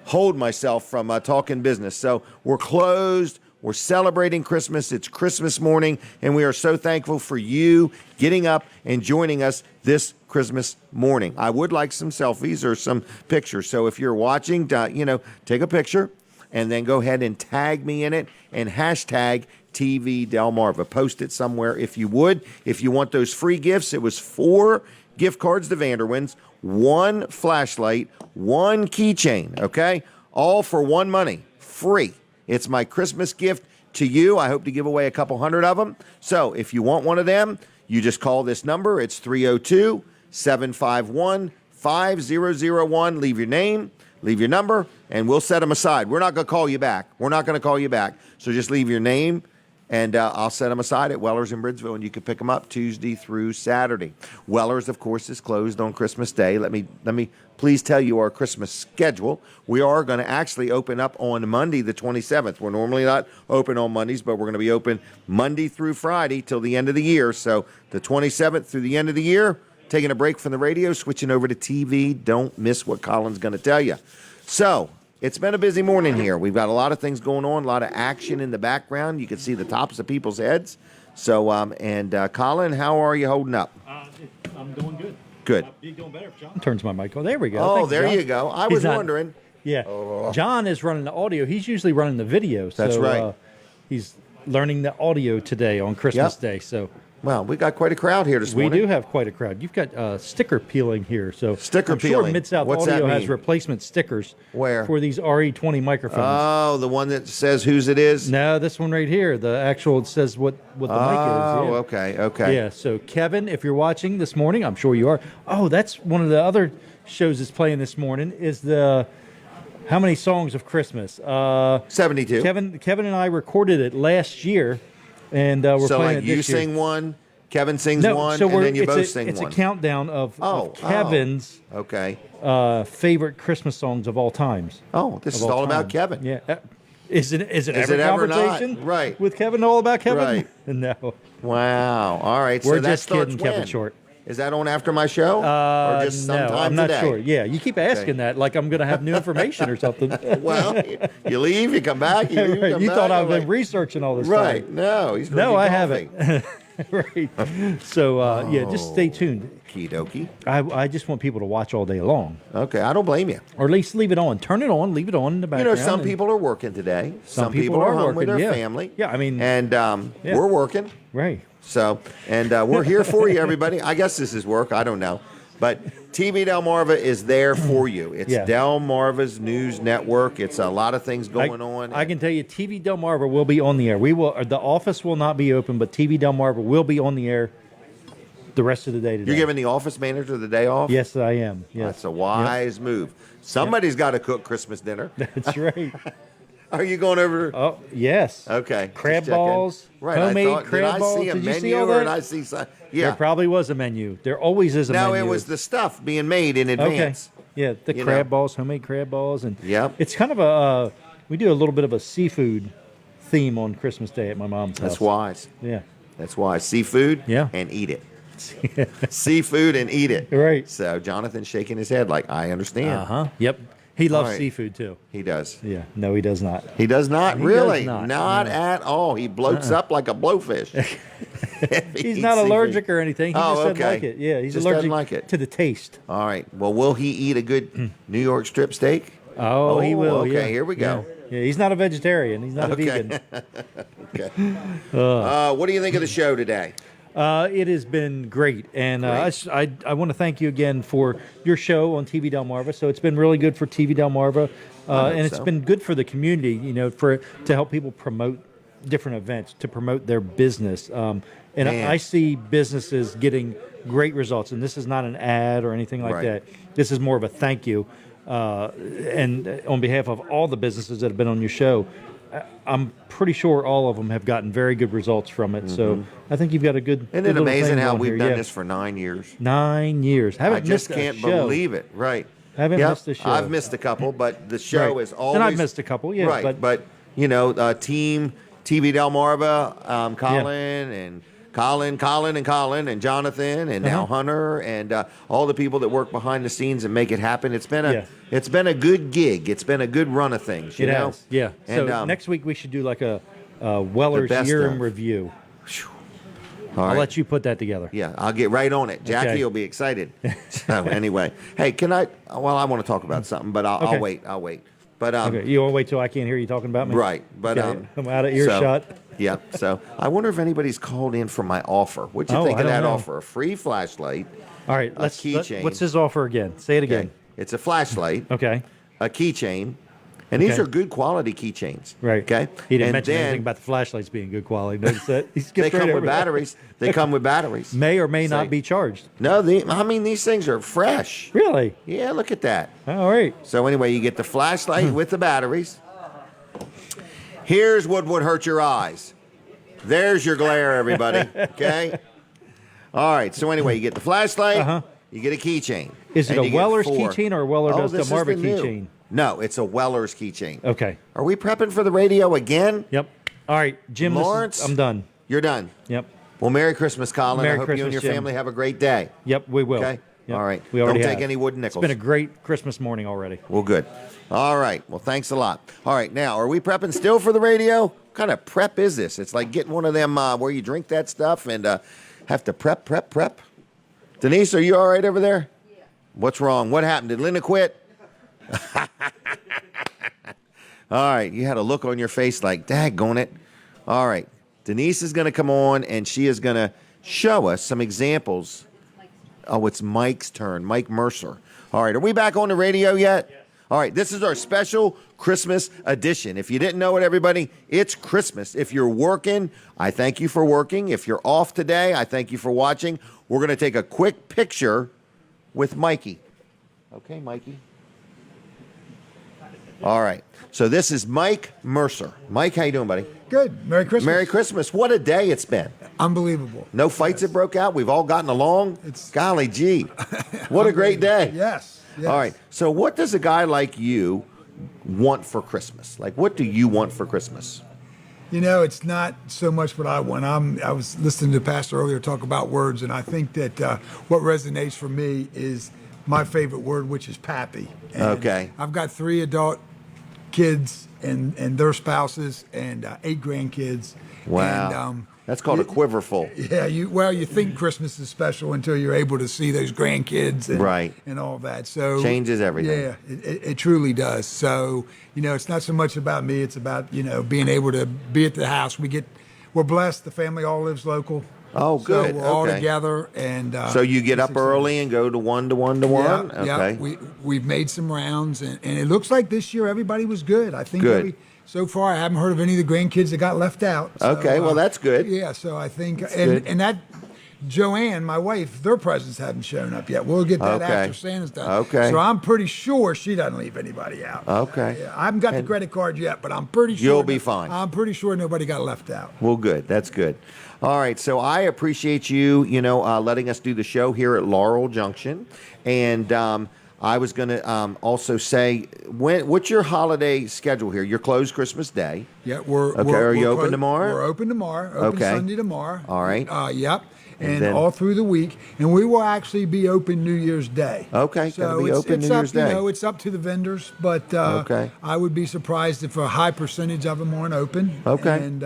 hold myself from talking business. So we're closed. We're celebrating Christmas. It's Christmas morning, and we are so thankful for you getting up and joining us this Christmas morning. I would like some selfies or some pictures. So if you're watching, take a picture and then go ahead and tag me in it and hashtag TV Delmarva. Post it somewhere if you would. If you want those free gifts, it was 4 gift cards to Vanderwins, 1 flashlight, 1 keychain, okay? All for one money, free. It's my Christmas gift to you. I hope to give away a couple hundred of them. So if you want one of them, you just call this number. It's 302-751-5001. Leave your name, leave your number, and we'll set them aside. We're not going to call you back. We're not going to call you back. So just leave your name, and I'll set them aside at Weller's in Bridgeville, and you can pick them up Tuesday through Saturday. Weller's, of course, is closed on Christmas Day. Let me please tell you our Christmas schedule. We are going to actually open up on Monday, the 27th. We're normally not open on Mondays, but we're going to be open Monday through Friday till the end of the year. So the 27th through the end of the year, taking a break from the radio, switching over to TV. Don't miss what Colin's going to tell you. So it's been a busy morning here. We've got a lot of things going on, a lot of action in the background. You can see the tops of people's heads. So, Colin, how are you holding up? I'm doing good. Good. Be doing better if John turns my mic on. There we go. Oh, Thanks, there John. you go. I was wondering. Yeah. John is running the audio. He's usually running the video. So, that's right. He's learning the audio today on Christmas Day. So, well, we got quite a crowd here this morning. We do have quite a crowd. You've got sticker peeling here. So sticker peeling. Sure Mid-South What's Audio that mean? has replacement stickers. Where? For these RE20 microphones. Oh, the one that says whose it is? No, this one right here. The actual, it says what the mic is. Oh, Yeah. okay. Yeah, so Kevin, if you're watching this morning, I'm sure you are. Oh, that's one of the other shows that's playing this morning is the How Many Songs of Christmas? 72. Kevin and I recorded it last year, and we're so playing like it this year. you sing one, Kevin sings one, so and then you both sing it's one. It's a countdown of Kevin's favorite Christmas songs of all times. Oh, this is all about Kevin. Yeah. Is it ever it ever conversation not? Right. with Kevin all about Kevin? Right. No. Wow. All right. We're so that just starts kidding, when? Kevin Short. Is that on after my show? Or just No, sometime I'm not today? sure. Yeah, you keep asking that like I'm going to have new information or something. Well, you leave, you come back. You leave, you come You back. thought I've I'm been like, researching all this right. time. No, he's No, drinking I coffee. haven't. Right. So, yeah, just stay tuned. Okie dokie. I just want people to watch all day long. Okay, I don't blame you. Or at least leave it on. Turn it on, leave it on in the You background. know, some and- people are working today. Some people people are are home with working, their yeah. family. Yeah, I mean- And Yeah. we're working. Right. So, and we're here for you, everybody. I guess this is work. I don't know. But TV Delmarva is there for you. It's Yeah. Delmarva's news network. It's a lot of things going on. I can tell you, TV Delmarva will be on the air. The office will not be open, but TV Delmarva will be on the air the rest of the day today. You're giving the office manager the day off? Yes, I am. Yes. That's a wise move. Somebody's got to cook Christmas dinner. That's right. Are you going over? Oh, yes. Okay. Crab just checking. balls, Right. homemade I thought, crab did I balls. see a Did you menu see all or that? did I see some? There Yeah. probably was a menu. There always is a No, menu. it was the stuff being made in advance. Okay. Yeah, the You crab know. balls, homemade crab balls, and Yep. it's kind of a we do a little bit of a seafood theme on Christmas Day at my mom's house. That's wise. Yeah. That's wise. Seafood. Yeah. And eat it. Seafood and eat it. Right. So Jonathan's shaking his head like, I understand. Yep. He loves All right. seafood too. He does. Yeah. No, he does not. He does not He really. does not. No. At all. He bloats up like a blowfish. If he He's eats not seafood. allergic or anything. He Oh, just doesn't okay. like it. Yeah, he's Just doesn't allergic like it. to the taste. All right. Well, will he eat a good New York strip steak? Oh, he will. Okay, yeah. here we go. Yeah. He's not a vegetarian. He's not a Okay. vegan. Okay. What do you think of the show today? It has been great, and I want to thank you again for your show on TV Delmarva. So it's been really good for TV Delmarva, and it's so. been good for the community. You know, to help people promote different events, to promote their business. And Man. I see businesses getting great results, and this is not an ad or anything like Right. that. This is more of a thank you, and on behalf of all the businesses that have been on your show. I'm pretty sure all of them have gotten very good results from it. So I think you've got a good. Isn't good it little amazing thing how going we've here. done Yeah. this for 9 years? 9 years. Haven't I just missed a can't show. believe it. Right. Haven't Yep, missed a show. I've missed a couple, but the show Right. is always. And I've missed a couple, yeah, Right. But you know, team TV Delmarva, Colin and Colin and Jonathan and now Hunter and all the people that work behind the scenes and make it happen. It's been a good gig. It's been a good run of things. You It know. has. Yeah. And, So next week we should do like a Weller's best year of. in review. All I'll right. let you put that together. Yeah, I'll get right on it. Jackie Okay. will be excited. So anyway, hey, can I? Well, I want to talk about something, but I'll Okay. wait. I'll wait. But Okay. You want to wait till I can't hear you talking about me? right. But Okay. I'm out of earshot. Yeah. So I wonder if anybody's called in for my offer. What'd you Oh, think I of don't that know. offer? A free flashlight. All right. A Let's. keychain. What's his offer again? Say it again. Okay. It's a flashlight. Okay. A keychain. And these Okay. are good quality keychains. Right. Okay. He didn't and mention then anything about the flashlights being good quality. Notice that? He skipped they right come over with that. batteries. They come with batteries. May or may Say- not be charged. No, I mean these things are fresh. Really? Yeah, look at that. All right. So anyway, you get the flashlight with the batteries. Here's what would hurt your eyes. There's your glare, everybody. Okay? All right. So anyway, you get the flashlight. You get a keychain. Is it and a you get Weller's 4. keychain or a Weller Does this is Delmarva the new. keychain? No, it's a Weller's keychain. Okay. Are we prepping for the radio again? Yep. All right, Jim. Lawrence? I'm done. You're done. Yep. Well, Merry Christmas, Colin. Merry I hope you and Christmas, your Jim. family have a great day. Yep, we will. Okay? Yep. All right. We already Don't take have. any wooden nickels. It's been a great Christmas morning already. Well, good. All right. Well, thanks a lot. All right. Now, are we prepping still for the radio? What kind of prep is this? It's like getting one of them where you drink that stuff and have to prep. Denise, are you all right over there? Yeah. What's wrong? What happened? Did Linda quit? All right. You had a look on your face like, daggone it. All right. Denise is going to come on, and she is going to show us some examples. Oh, it's Mike's turn. Mike Mercer. All right. Are we back on the radio yet? Yeah. All right. This is our special Christmas edition. If you didn't know it, everybody, it's Christmas. If you're working, I thank you for working. If you're off today, I thank you for watching. We're going to take a quick picture with Mikey. Okay, Mikey. All right. So this is Mike Mercer. Mike, how you doing, buddy? Good. Merry Christmas. Merry Christmas. What a day it's been. Unbelievable. No fights that broke out. We've all gotten along. Golly gee. What a great day. Yes. All right. So what does a guy like you want for Christmas? Like, what do you want for Christmas? You know, it's not so much what I want. I was listening to Pastor earlier talk about words, and I think that what resonates for me is my favorite word, which is pappy. And Okay. I've got 3 adult kids and their spouses and 8 grandkids. Wow. And, That's called a quiverful. yeah, you think Christmas is special until you're able to see those grandkids and, Right. and all that. So Changes everything. Yeah, it truly does. So, it's not so much about me, it's about, being able to be at the house. We're blessed, the family all lives local. Oh, good. So we're all Okay. together and So you get up it's early and go to one to one to one? yeah, Okay. we've made some rounds, and it looks like this year everybody was good. I think Good. so far I haven't heard of any of the grandkids that got left out. So, Okay, well, that's good. Yeah, so I think, good. and that Joanne, my wife, their presents haven't shown up yet. We'll get that Okay. after Santa's done. Okay. So I'm pretty sure she doesn't leave anybody out. Okay. Yeah, I haven't got the credit card yet, but I'm pretty sure You'll be fine. I'm pretty sure nobody got left out. Well, good. That's good. All right. So I appreciate you, letting us do the show here at Laurel Junction. And I was going to also say, what's your holiday schedule here? You're closed Christmas Day. Yeah, Are you open tomorrow? We're open tomorrow. Open Okay. Sunday tomorrow. All right. Yep. And then- all through the week, and we will actually be open New Year's Day. Okay, so gonna be it's, open it's New up, Year's Day. It's up to the vendors, but Okay. I would be surprised if a high percentage of them aren't open. Okay. And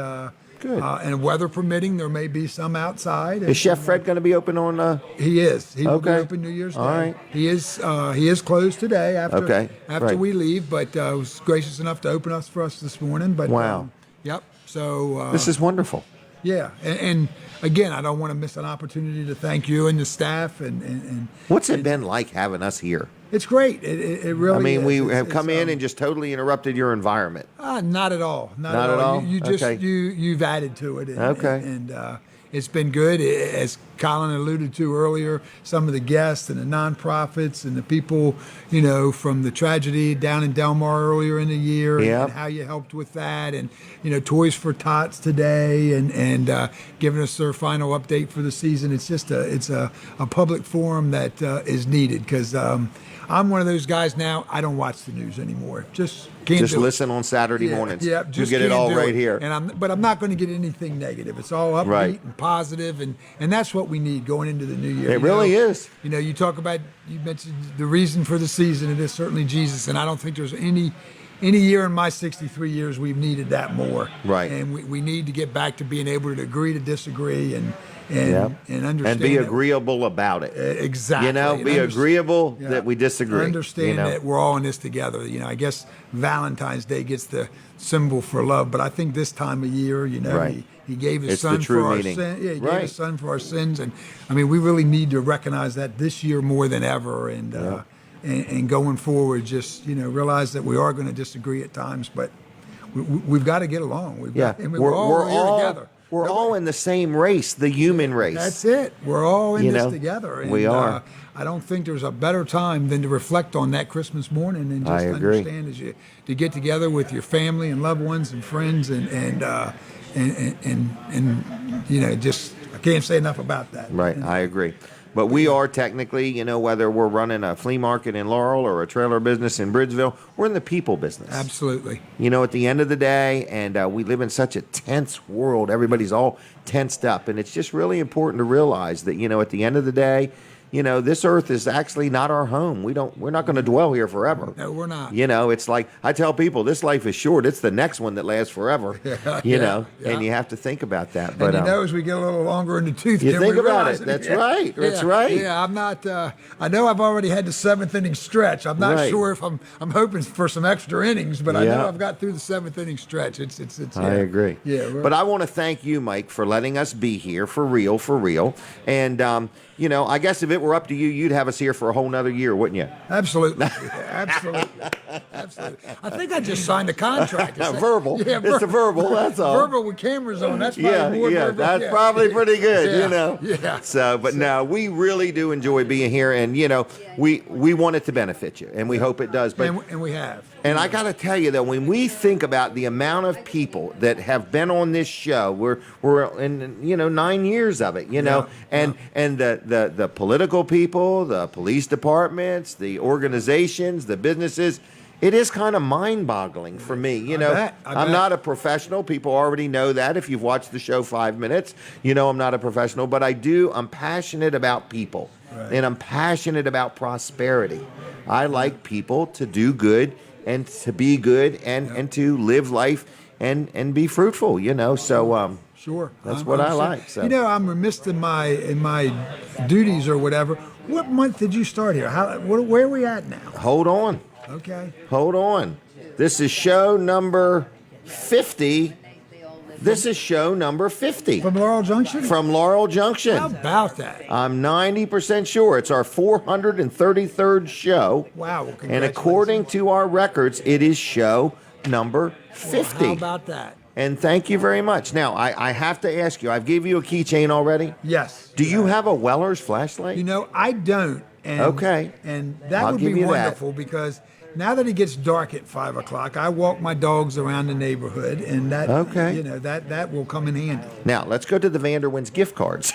Good. And weather permitting, there may be some outside. Is Chef Fred going to be open on? He is. He will be Okay. open New Year's Day. All right. He is closed today after Right. we leave, but was gracious enough to open us for us this morning. But Wow. Yep. So This is wonderful. yeah, and again, I don't want to miss an opportunity to thank you and the staff, and What's it been like having us here? it's great. It really. I mean, is. we It's- have come it's, in and just totally interrupted your environment. not at all. Not Not at at all. all? You just Okay. you've added to it. And, Okay. And it's been good. As Colin alluded to earlier, some of the guests and the nonprofits and the people, from the tragedy down in Delmar earlier in the year, Yep. and how you helped with that, and Toys for Tots today, and giving us their final update for the season. It's just a public forum that is needed because. I'm one of those guys now. I don't watch the news anymore. Just can't Just do it. listen on Saturday mornings. Yeah, You just get it can't all do right here. But I'm not going to get anything negative. It's all upbeat Right. and positive, and that's what we need going into the new year. It really is. You talk about, you mentioned the reason for the season. It is certainly Jesus, and I don't think there's any year in my 63 years we've needed that more. Right. And we need to get back to being able to agree to disagree and Yep. understand And be that- agreeable about it. Exactly. Be And agreeable yeah. that we disagree. Understand that we're all in this together. I guess Valentine's Day gets the symbol for love, but I think this time of year, Right. he gave his It's the son true for our meaning. sin. Yeah, he Right. gave his son for our sins, and I mean, we really need to recognize that this year more than ever, and going forward, just realize that we are going to disagree at times, but we've got to get along. We're all here together. We're all in the same race, the human race. That's it. We're all in this together. And, we are. I don't think there's a better time than to reflect on that Christmas morning and just I agree. understand to get together with your family and loved ones and friends and just I can't say enough about that. Right, I agree. But we are technically, whether we're running a flea market in Laurel or a trailer business in Bridgeville, we're in the people business. Absolutely. At the end of the day, and we live in such a tense world, everybody's all tensed up, and it's just really important to realize that, at the end of the day, this earth is actually not our home. We're not going to dwell here forever. No, we're not. It's like I tell people, this life is short. It's the next one that lasts forever. Yeah. And you have to think about that. But And as we get a little longer in the tooth, you Jim, think we about realize it. That's right. That's right. Yeah, I'm not. I know I've already had the 7th inning stretch. I'm not Right. sure if I'm hoping for some extra innings, but I Yeah. know I've got through the 7th inning stretch. It's. I agree. Yeah, but I want to thank you, Mike, for letting us be here for real. And I guess if it were up to you, you'd have us here for a whole nother year, wouldn't you? Absolutely. Absolutely. I think I just signed a contract. Is that- Verbal. Yeah, It's a verbal, that's all. Verbal with cameras on. That's probably more verbal. That's Yeah. probably pretty good, Yeah. So, but no, we really do enjoy being here, and we want it to benefit you, and we hope it does. But And we have. and I got to tell you that when we think about the amount of people that have been on this show, we're in 9 years of it, and the political people, the police departments, the organizations, the businesses. It is kind of mind-boggling for me. I I'm bet. not a professional. People already know that. If you've watched the show 5 minutes, I'm not a professional. But I'm passionate about people, Right. and I'm passionate about prosperity. I like people to do good and to be good and to live life and be fruitful, So Sure. that's what I like. So. I'm remiss in my duties or whatever. What month did you start here? Where are we at now? Hold on. Okay. Hold on. This is show number 50. This is show number 50. From Laurel Junction? From Laurel Junction. How about that? I'm 90% sure it's our 433rd show. Wow. Well, and congratulations. according to our records, it is show number 50. Well, how about that? And thank you very much. Now, I have to ask you, I've gave you a keychain already? Yes. Do you have a Weller's flashlight? I don't. And, Okay. And that I'll would give be you that. wonderful because now that it gets dark at 5 o'clock, I walk my dogs around the neighborhood, and that that will come in handy. Now, let's go to the Vanderwins gift cards.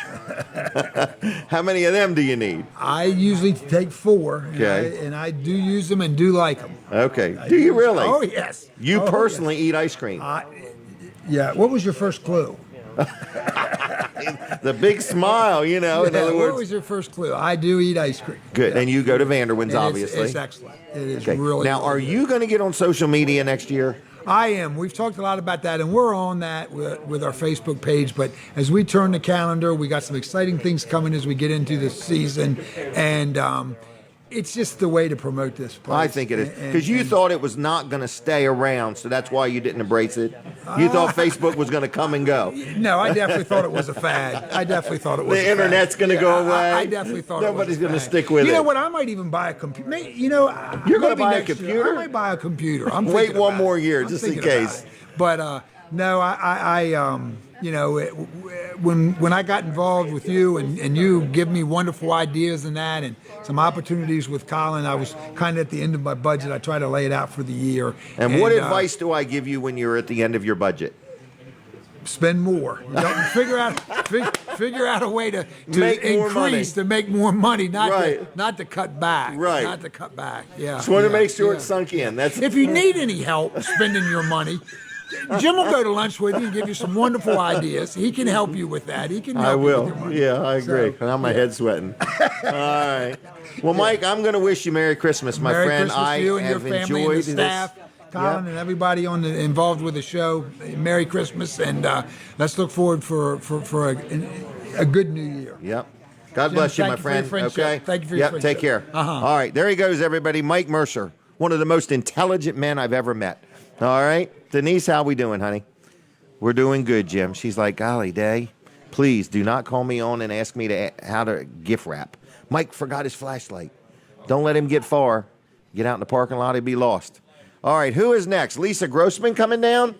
How many of them do you need? I usually take 4, Okay. and I do use them and do like them. Okay. Do you really? Oh, yes. You Oh, personally eat ice cream? Yeah. What was your first clue? The big smile, in other What words. was your first clue? I do eat ice cream. Good. Yeah. And you go to Vanderwin's, And obviously. It's excellent. It is Okay. really. Now, are you going to get on social media next year? I am. We've talked a lot about that, and we're on that with our Facebook page. But as we turn the calendar, we got some exciting things coming as we get into the season, and it's just the way to promote this place. I think it is. Because you thought it was not going to stay around, so that's why you didn't embrace it. You thought Facebook was going to come and go. No, I definitely thought it was a fad. I definitely thought it was. The internet's going to go away. I definitely thought Nobody's it was going to stick with it. You know what? I might even buy a computer. You're going to buy a computer? I might buy a computer. I'm Wait thinking one about more it. year, I'm just in thinking about case. it. But no, when I got involved with you and you give me wonderful ideas and that and some opportunities with Colin, I was kind of at the end of my budget. I try to lay it out for the year. And what advice do I give you when you're at the end of your budget? Spend more. Figure out a way to Make more money. increase, to make more money, not Right. not to cut back. Right. Not to cut back. Yeah. Just want to yeah, make sure yeah. it's sunk in. That's If you need any help spending your money, Jim will go to lunch with you and give you some wonderful ideas. He can help you with that. He can help I you will. with your money. Yeah, I agree. So, Now my head's sweating. All right. Well, Mike, I'm going to wish you Merry Christmas, my Merry friend. Christmas I to you and your have family enjoyed and the staff. this. Colin Yep. and everybody involved with the show. Merry Christmas, and let's look forward for a good New Year. Yep. God Jim, bless you, thank my you for your friend. friendship. Okay. Thank you for your Yep. friendship. Take care. Uh-huh. All right. There he goes, everybody. Mike Mercer, one of the most intelligent men I've ever met. All right. Denise, how we doing, honey? We're doing good, Jim. She's like, golly day, please do not call me on and ask me how to gift wrap. Mike forgot his flashlight. Don't let him get far. Get out in the parking lot, he'll be lost. All right, who is next? Lisa Grossman coming down?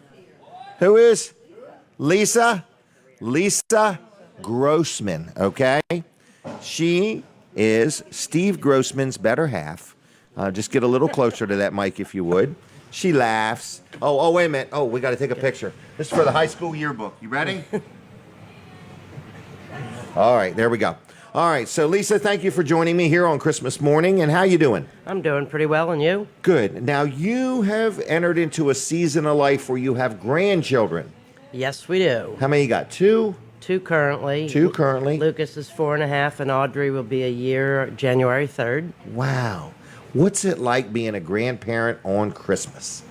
Who is? Lisa Grossman, okay? She is Steve Grossman's better half. Just get a little closer to that mic if you would. She laughs. Oh, wait a minute. Oh, we got to take a picture. This is for the high school yearbook. You ready? All right, there we go. All right, so Lisa, thank you for joining me here on Christmas morning. And how you doing? I'm doing pretty well, and you? Good. Now, you have entered into a season of life where you have grandchildren. Yes, we do. How many you got? Two? Two currently. Two currently. Lucas is 4.5, and Audrey will be a year January 3rd. Wow. What's it like being a grandparent on Christmas?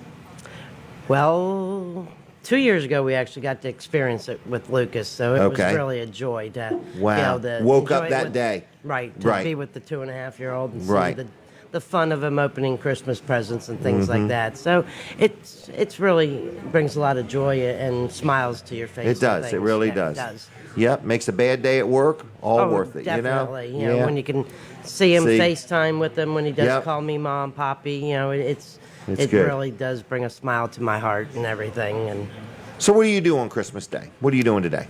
Well, 2 years ago, we actually got to experience it with Lucas, so it was really a joy to Wow. be able to Woke up enjoy it that with- day. Right, to Right. be with the 2.5-year-old and Right. see the fun of him opening Christmas presents and things Mhm. like that. So it's really brings a lot of joy and smiles to your face. It does. and It things. really Yeah, does. It does. Yep. Makes a bad day at work all worth it, Definitely. you know? When you can see him, See. FaceTime with him when he does Yep. call me mom, poppy, It's it good. really does bring a smile to my heart and everything. And So what do you do on Christmas Day? What are you doing today?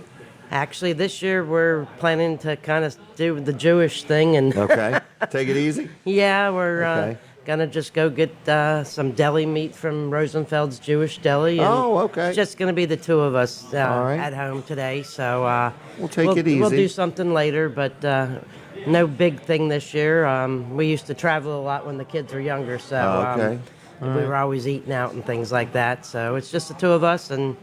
actually, this year we're planning to kind of do the Jewish thing and Okay. Take it easy. yeah, we're Okay. gonna just go get some deli meat from Rosenfeld's Jewish Deli. And Oh, okay. It's just gonna be the two of us All right. at home today. So We'll take it We'll easy. do something later, but no big thing this year. We used to travel a lot when the kids were younger, so Oh, okay. All we right. were always eating out and things like that. So it's just the two of us, and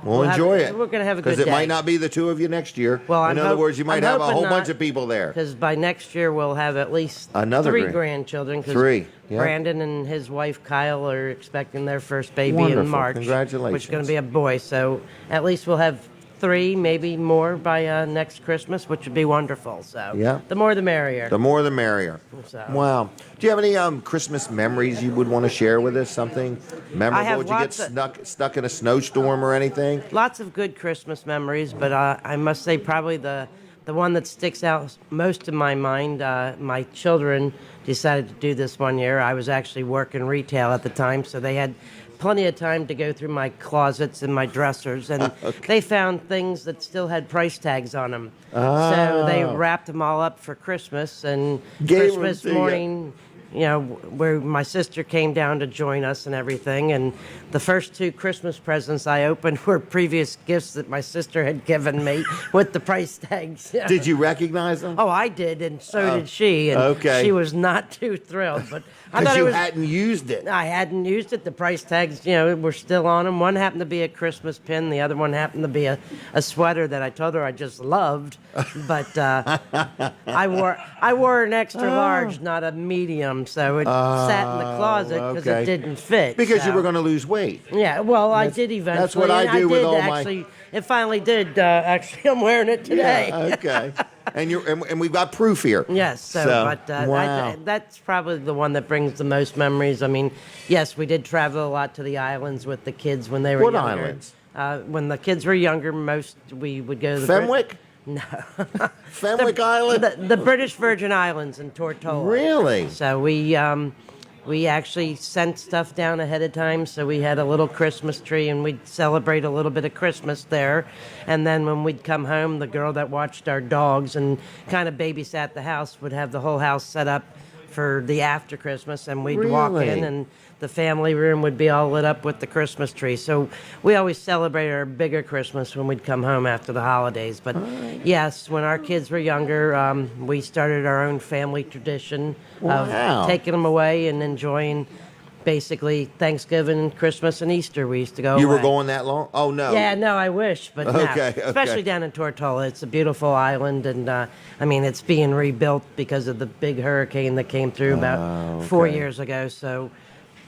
We'll enjoy it. We're going to have a good Because day. it might not be the two of you next year. Well, in other words, you might have a whole bunch of people there. Because by next year we'll have at least Another three grand- grandchildren. 'Cause Three, yeah. Brandon and his wife Kyle are expecting their first baby Wonderful. in March. Congratulations. Which is going to be a boy. So at least we'll have 3, maybe more by next Christmas, which would be wonderful. So Yeah. the more the merrier. The more the merrier. So- Wow. Do you have any Christmas memories you would want to share with us? Something memorable? have Would you get lots stuck in a snowstorm or anything? Lots of good Christmas memories, but I must say probably the one that sticks out most in my mind, my children decided to do this one year. I was actually working retail at the time, so they had plenty of time to go through my closets and my dressers, and they found things that still had price tags on them. So they wrapped them all up for Christmas, and Gave 'em Christmas to you. morning, where my sister came down to join us and everything, and the first 2 Christmas presents I opened were previous gifts that my sister had given me with the price tags. Did you recognize them? Oh, I did, and so did she. And okay. she was not too thrilled, but I Because thought you it was. hadn't used it. I hadn't used it. The price tags, were still on them. One happened to be a Christmas pin. The other one happened to be a sweater that I told her I just loved. But I wore an extra large, not a medium, so it sat in the closet because okay. it didn't fit. Because you so. were going to lose weight. Yeah, well, I did eventually. That's what I and do with did all actually, It finally did. Actually, I'm wearing it today. Yeah, okay. and we've got proof here. Yes, so but wow. that's probably the one that brings the most memories. I mean, yes, we did travel a lot to the islands with the kids when they were What younger. islands? When the kids were younger, we would go to the Fenwick? No. Fenwick Island? The British Virgin Islands in Tortola. Really? So we actually sent stuff down ahead of time, so we had a little Christmas tree, and we'd celebrate a little bit of Christmas there. And then when we'd come home, the girl that watched our dogs and kind of babysat the house would have the whole house set up for the after Christmas, and we'd walk Really? in, and the family room would be all lit up with the Christmas tree. So we always celebrated our bigger Christmas when we'd come home after the holidays. But yes, when our kids were younger, we started our own family tradition Wow. of taking them away and enjoying basically Thanksgiving, Christmas, and Easter. We used to go You were away. going that long? Oh, no. Yeah, no, I wish, but no. Okay, Especially okay. down in Tortola. It's a beautiful island, and it's being rebuilt because of the big hurricane that came through about 4 okay. years ago. So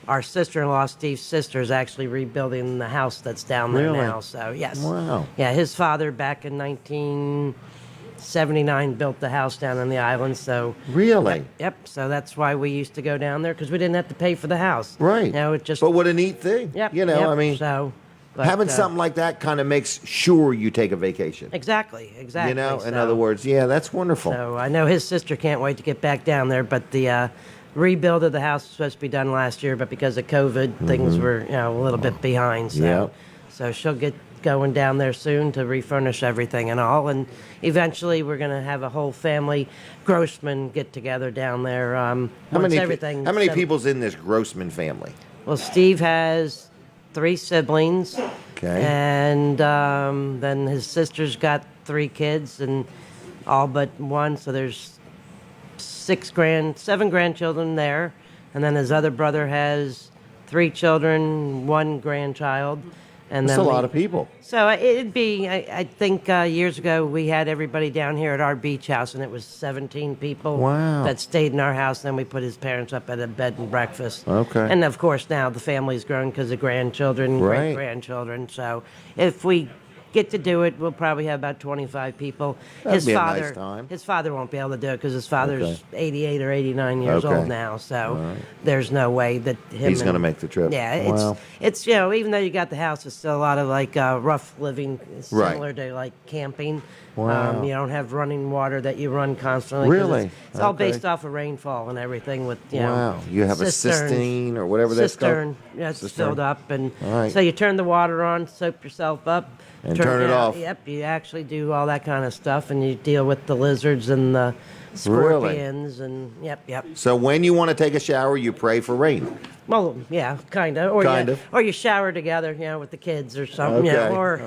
our sister-in-law, Steve's sister, is actually rebuilding the house that's down there Really? now. So, yes. Wow. Yeah, his father back in 1979 built the house down on the island. So Really? Yep. So that's why we used to go down there, because we didn't have to pay for the house. Right. It just. But what a neat thing. Yep. You know, yep, I mean, so. But, having something like that kind of makes sure you take a vacation. Exactly. You know, in so- other words, yeah, that's wonderful. So I know his sister can't wait to get back down there, but the rebuild of the house was supposed to be done last year, but because of COVID, things were a little bit behind. So, Yep. so she'll get going down there soon to refurnish everything and all, and eventually we're going to have a whole family Grossman get together down there. How once many, everything how many settled. people's in this Grossman family? Well, Steve has 3 siblings. Okay. And then his sister's got 3 kids, and all but one. So there's 7 grandchildren there. And then his other brother has 3 children, 1 grandchild. And That's then a lot of people. So it'd be, I think years ago we had everybody down here at our beach house, and it was 17 people Wow. that stayed in our house. Then we put his parents up at a bed and breakfast. Okay. And of course now the family's grown because of grandchildren, Right. great-grandchildren. So if we get to do it, we'll probably have about 25 people. That'd be a nice time. His father won't be able to do it because his father's Okay. 88 or 89 years Okay. old now. So there's no way that He's and- gonna make the trip. Yeah, Wow. it's even though you got the house, it's still a lot of like rough living, similar to like camping. Wow. You don't have running water that you run constantly. 'cause Really? It's all Okay. based off of rainfall and everything. With Wow. You have a cisterns. cistern or whatever that's called? Cistern. Yeah, it's Cistern. filled up, and All right. so you turn the water on, soap yourself up, And turn it off. Yep, you actually do all that kind of stuff, and you deal with the lizards and the Really? scorpions, and yep. So when you want to take a shower, you pray for rain. Well, yeah, kind of. Or Kind you, of. Or you shower together, with the kids or something. Okay. Or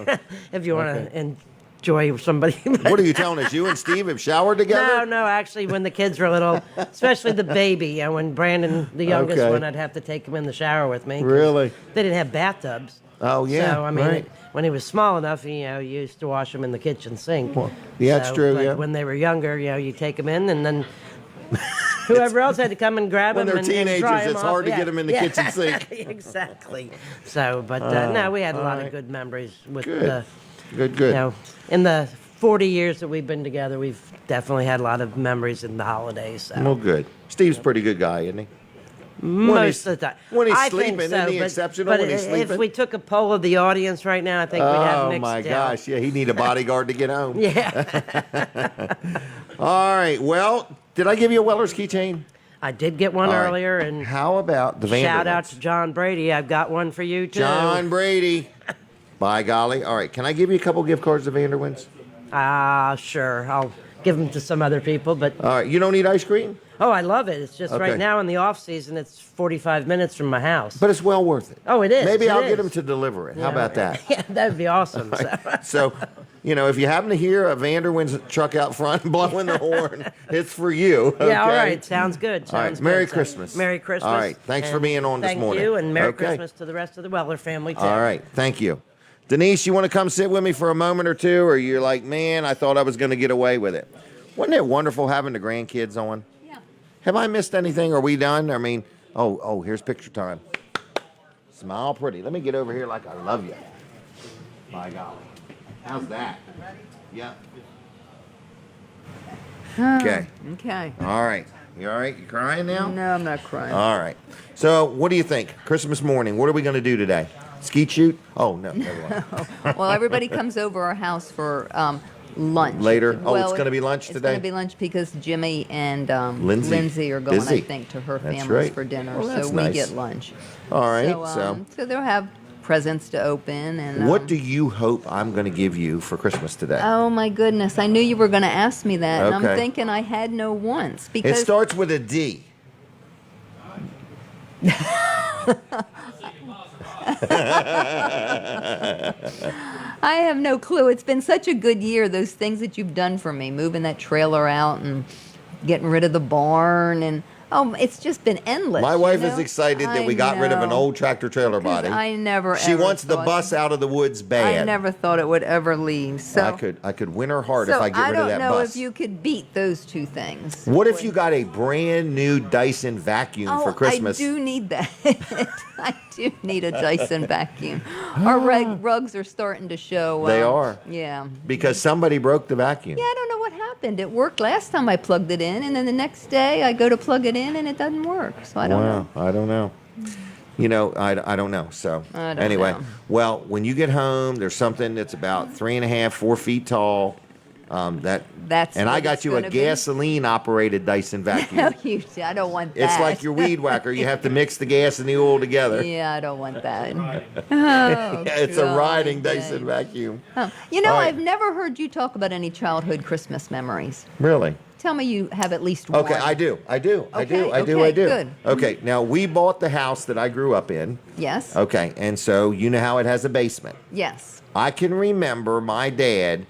if you want to enjoy somebody. What are you telling us? You and Steve have showered together? No, actually, when the kids were little, especially the baby, when Brandon, the youngest Okay. one, I'd have to take him in the shower with me. 'cause Really? They didn't have bathtubs. Oh, yeah, So I mean, right. when he was small enough, you used to wash him in the kitchen sink. Well, yeah, that's true, but yeah. when they were younger, you take them in, and then whoever else had to come and grab When them. they're teenagers, and dry 'em it's off. hard to Yeah. get them in the Yeah. kitchen sink. Exactly. So, but no, we had a lot of good memories with Good. the. Good. In the 40 years that we've been together, we've definitely had a lot of memories in the holidays. So. Well, good. Steve's a pretty good guy, isn't he? Most of the time. When he's I sleeping, think so, isn't he but, exceptional but when he's sleeping? if we took a poll of the audience right now, I think we'd have Oh, mixed my down. gosh. Yeah, he'd need a bodyguard to get home. Yeah. All right. Well, did I give you a Weller's keychain? I did get one All right. earlier, and How about the Vanderbilts? shout out to John Brady. I've got one for you too. John Brady. By golly. All right. Can I give you a couple gift cards to Vanderwin's? Sure. I'll give them to some other people, but All right. You don't eat ice cream? oh, I love it. It's just Okay. right now in the off season, it's 45 minutes from my house. But it's well worth it. Oh, it is. Maybe It I'll get is. him to deliver it. How Yeah, about that? Yeah, that'd be awesome. So, if you happen to hear a Vanderwin's truck out front blowing the horn, it's for you. Okay? Yeah, all right. Sounds good. All right. Sounds Merry good. So, Christmas. Merry Christmas. All right. Thanks for and being on this morning. Thank you, and Merry Okay. Christmas to the rest of the Weller family, too. All right. Thank you. Denise, you want to come sit with me for a moment or two, or you're like, man, I thought I was going to get away with it. Wasn't it wonderful having the grandkids on? Yeah. Have I missed anything? Are we done? I mean, oh, here's picture time. Smile pretty. Let me get over here like I love you. My golly. How's that? Yeah. Okay. Okay. All right. You all right? You crying now? No, I'm not crying. All right. So, what do you think? Christmas morning, what are we going to do today? Skeet shoot? Oh, no. Never mind. Well, everybody comes over our house for lunch. Later? Oh, Well, it's gonna be lunch It's today? going to be lunch because Jimmy and Lindsay. are going, Busy. I think, to her That's family's right. for dinner. Well, that's so nice. we get lunch. All right. So they'll have presents to open. And What do you hope I'm going to give you for Christmas today? Oh my goodness! I knew you were going to ask me that, and I'm Okay. thinking I had no once It because starts with a D. I have no clue. It's been such a good year. Those things that you've done for me, moving that trailer out and getting rid of the barn, and it's just been endless. My wife you is know? excited that I we got rid of an know. old tractor trailer 'Cause body. I never. She ever wants the thought- bus out of the woods bad. I never thought it would ever leave. So I could win her heart so if I get rid of that I don't know bus. if you could beat those two things. What if you got a brand new Dyson vacuum for Christmas? I do need that. I do need a Dyson vacuum. Our rugs are starting to show. They are. Yeah. Because somebody broke the vacuum. Yeah, I don't know what happened. It worked last time I plugged it in, and then the next day I go to plug it in, and it doesn't work. So I don't know. I don't know. I don't know. So I don't anyway, know. well, when you get home, there's something that's about 3.5, 4 feet tall. That's and what I got it's you a gonna be? gasoline operated Dyson vacuum. No, I don't want that. It's like your weed whacker. You have to mix the gas and the oil together. Yeah, I don't want that. Oh, It's a God, riding dang. Dyson vacuum. Oh, All right. I've never heard you talk about any childhood Christmas memories. Really? Tell me you have at least one. Okay, I do. Okay, good. Okay, now we bought the house that I grew up in. Yes. Okay, and so you know how it has a basement. Yes. I can remember my dad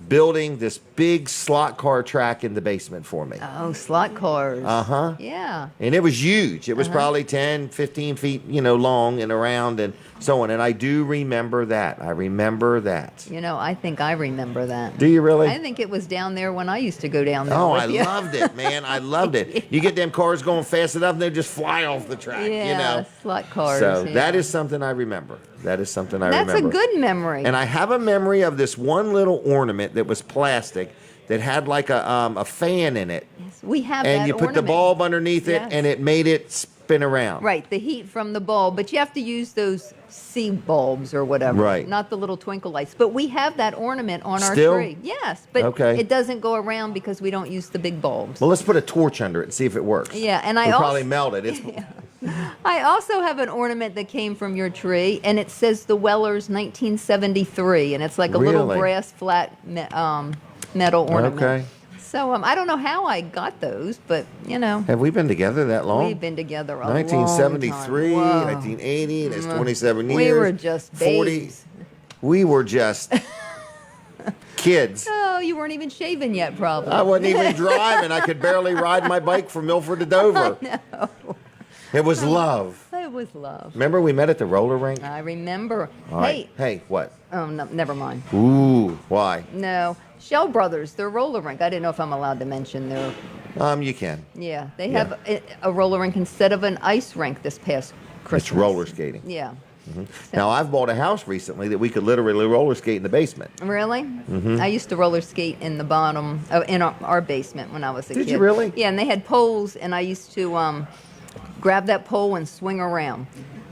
building this big slot car track in the basement for me. Oh, slot cars. Uh-huh. Yeah. And it was huge. It was probably 10, 15 feet, long and around and so on. And I do remember that. I remember that. I think I remember that. Do you really? I think it was down there when I used to go down there. Oh, with I you. loved it, man. I loved it. You get them cars going fast enough and they just fly off the track, Yeah, slot cars. So yeah. that is something I remember. That's a good memory. And I have a memory of this one little ornament that was plastic that had like a fan in it. Yes, we have and that you put the ornament. bulb underneath it Yes. and it made it spin around. Right, the heat from the bulb, but you have to use those C bulbs or whatever. Right. Not the little twinkle lights. But we have that ornament on our Still? tree. Yes, but Okay. it doesn't go around because we don't use the big bulbs. Well, let's put a torch under it and see if it works. Yeah, and I We'll also probably melt it. It's I also have an ornament that came from your tree, and it says the Wellers 1973, and it's like a little Really? brass flat metal ornament. Okay. So I don't know how I got those, but Have we been together that long? we've been together a 1973, long time. Whoa. 1980, that's 27 We years. were just 40. babes. We were just kids. Oh, you weren't even shaven yet, probably. I wasn't even driving. I could barely ride my bike from Milford to Dover. No. It was love. It It was love. Remember we met at the roller rink? I remember. All right. Hey, what? Oh, no, never mind. Ooh, why? No. Shell Brothers, their roller rink. I didn't know if I'm allowed to mention their. You can. Yeah, they have a roller rink instead of an ice rink this past Christmas. It's roller skating. Yeah. Now, I've bought a house recently that we could literally roller skate in the basement. Really? I used to roller skate in the bottom, in our basement when I was a kid. Did you really? Yeah, and they had poles, and I used to grab that pole and swing around.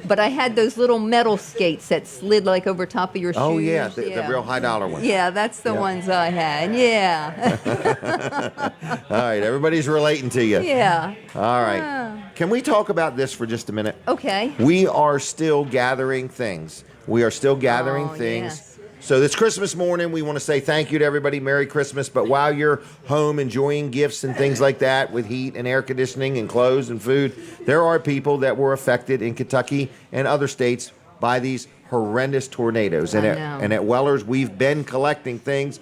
But I had those little metal skates that slid like over top of your shoes. Oh, yeah, the real high-dollar ones. Yeah, that's the ones I had. Yeah. All right, everybody's relating to you. Yeah. All right. Can we talk about this for just a minute? Okay. We are still gathering things. We are still gathering things. Yes. So this Christmas morning, we want to say thank you to everybody. Merry Christmas. But while you're home enjoying gifts and things like that with heat and air conditioning and clothes and food, there are people that were affected in Kentucky and other states by these horrendous tornadoes. And at Weller's, we've been collecting things.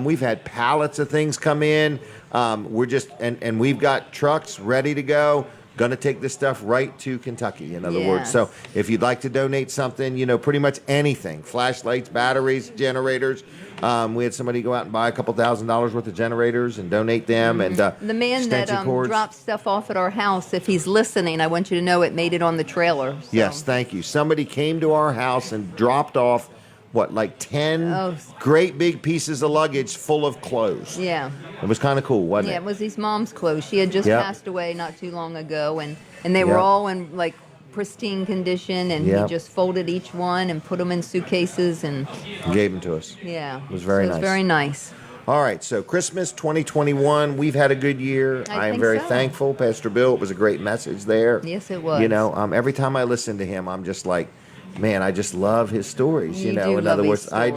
We've had pallets of things come in. And we've got trucks ready to go. Going to take this stuff right to Kentucky, in other words. So if you'd like to donate something, pretty much anything, flashlights, batteries, generators. We had somebody go out and buy a couple $1,000s worth of generators and donate them. And the man that dropped stuff off at our house, if he's listening, I want you to know it made it on the trailer. So. Yes, thank you. Somebody came to our house and dropped off, 10 great big pieces of luggage full of clothes. Yeah. It was kind of cool, wasn't it? Yeah, it was his mom's clothes. She had just passed away not too long ago, and they were all in pristine condition, and he just folded each one and put them in suitcases and gave them to us. Yeah. It was very nice. It was very nice. All right, so Christmas 2021, we've had a good year. I am very thankful. Pastor Bill, it was a great message there. Yes, it was. Every time I listen to him, I'm just like, man, I just love his stories. You do in love other his words, I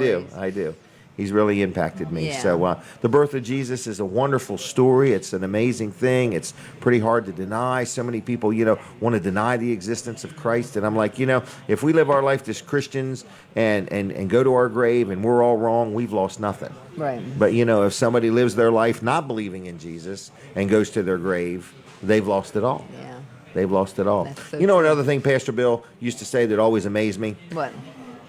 do. He's really impacted me. Yeah. So the birth of Jesus is a wonderful story. It's an amazing thing. It's pretty hard to deny. So many people, want to deny the existence of Christ. And I'm like, if we live our life as Christians and go to our grave and we're all wrong, we've lost nothing. Right. But, if somebody lives their life not believing in Jesus and goes to their grave, they've lost it all. Yeah. They've lost it all. That's so Another thing Pastor Bill used to say that always amazed me? What?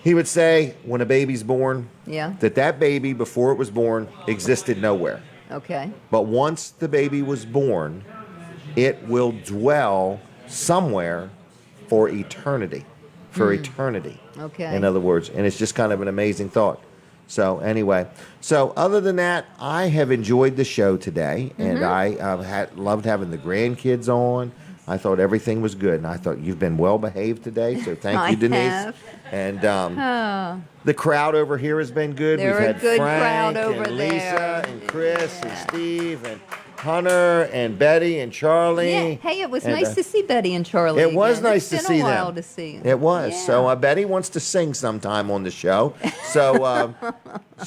He would say when a baby's born, Yeah. that baby, before it was born, existed nowhere. Okay. But once the baby was born, it will dwell somewhere for eternity. Okay. In other words. And it's just kind of an amazing thought. So anyway, other than that, I have enjoyed the show today, and I loved having the grandkids on. I thought everything was good, and I thought you've been well behaved today, so thank you, Denise. Have. And the crowd over here has been good. They're We've a had good Frank crowd over and Lisa there. and Chris and Steve and Hunter and Betty and Charlie. Yeah. Hey, it was And, nice to see Betty and Charlie. It was again. nice to It's see been a them. while to see them. It was. Yeah. So Betty wants to sing sometime on the show. So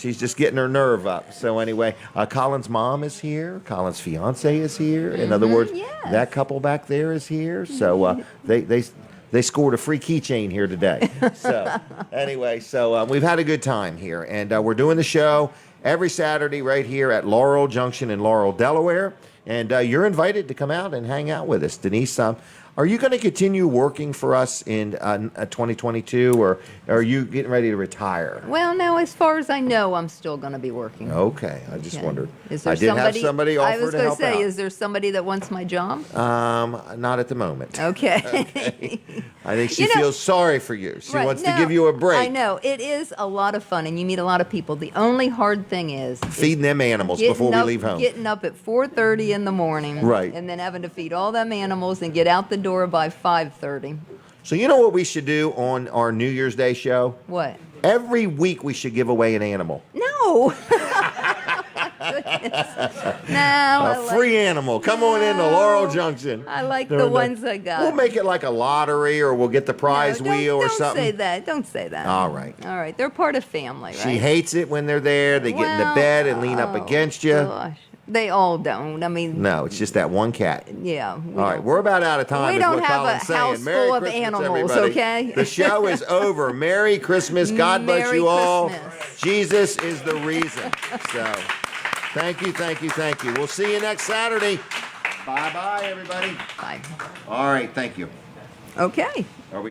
she's just getting her nerve up. So anyway, Colin's mom is here. Colin's fiance is here. In other words, that couple back there is here. So they scored a free keychain here today. So anyway, we've had a good time here, and we're doing the show every Saturday right here at Laurel Junction in Laurel, Delaware. And you're invited to come out and hang out with us. Denise, are you going to continue working for us in 2022, or are you getting ready to retire? Well, no, as far as I know, I'm still going to be working. Okay, I just wondered. Is there I did have somebody offer I was to going help to say, out. is there somebody that wants my job? Not at the moment. Okay. I think she feels sorry for you. She Right, wants no, to give you a break. I know. It is a lot of fun, and you meet a lot of people. The only hard thing is Feeding them animals before we leave home. Getting up at 4:30 in the morning. Right. And then having to feed all them animals and get out the door by 5:30. So you know what we should do on our New Year's Day show? What? Every week we should give away an animal. No. No. A free animal. Come on into Laurel Junction. I like the ones I got. We'll make it like a lottery, or we'll get the prize wheel or something. Don't say that. Don't say that. All right. All right. They're part of family, right? She hates it when they're there. They get in the bed and lean up against you. Gosh. They all don't. I mean. No, it's just that one cat. Yeah. All right, we're about out of time. We is don't what have Colin's a saying. house Merry full of Christmas, animals, everybody. okay? The show is over. Merry Christmas. God bless Merry you all. Christmas. Jesus is the reason. So, thank you. We'll see you next Saturday. Bye-bye, everybody. Bye. All right, thank you. Okay. Are we?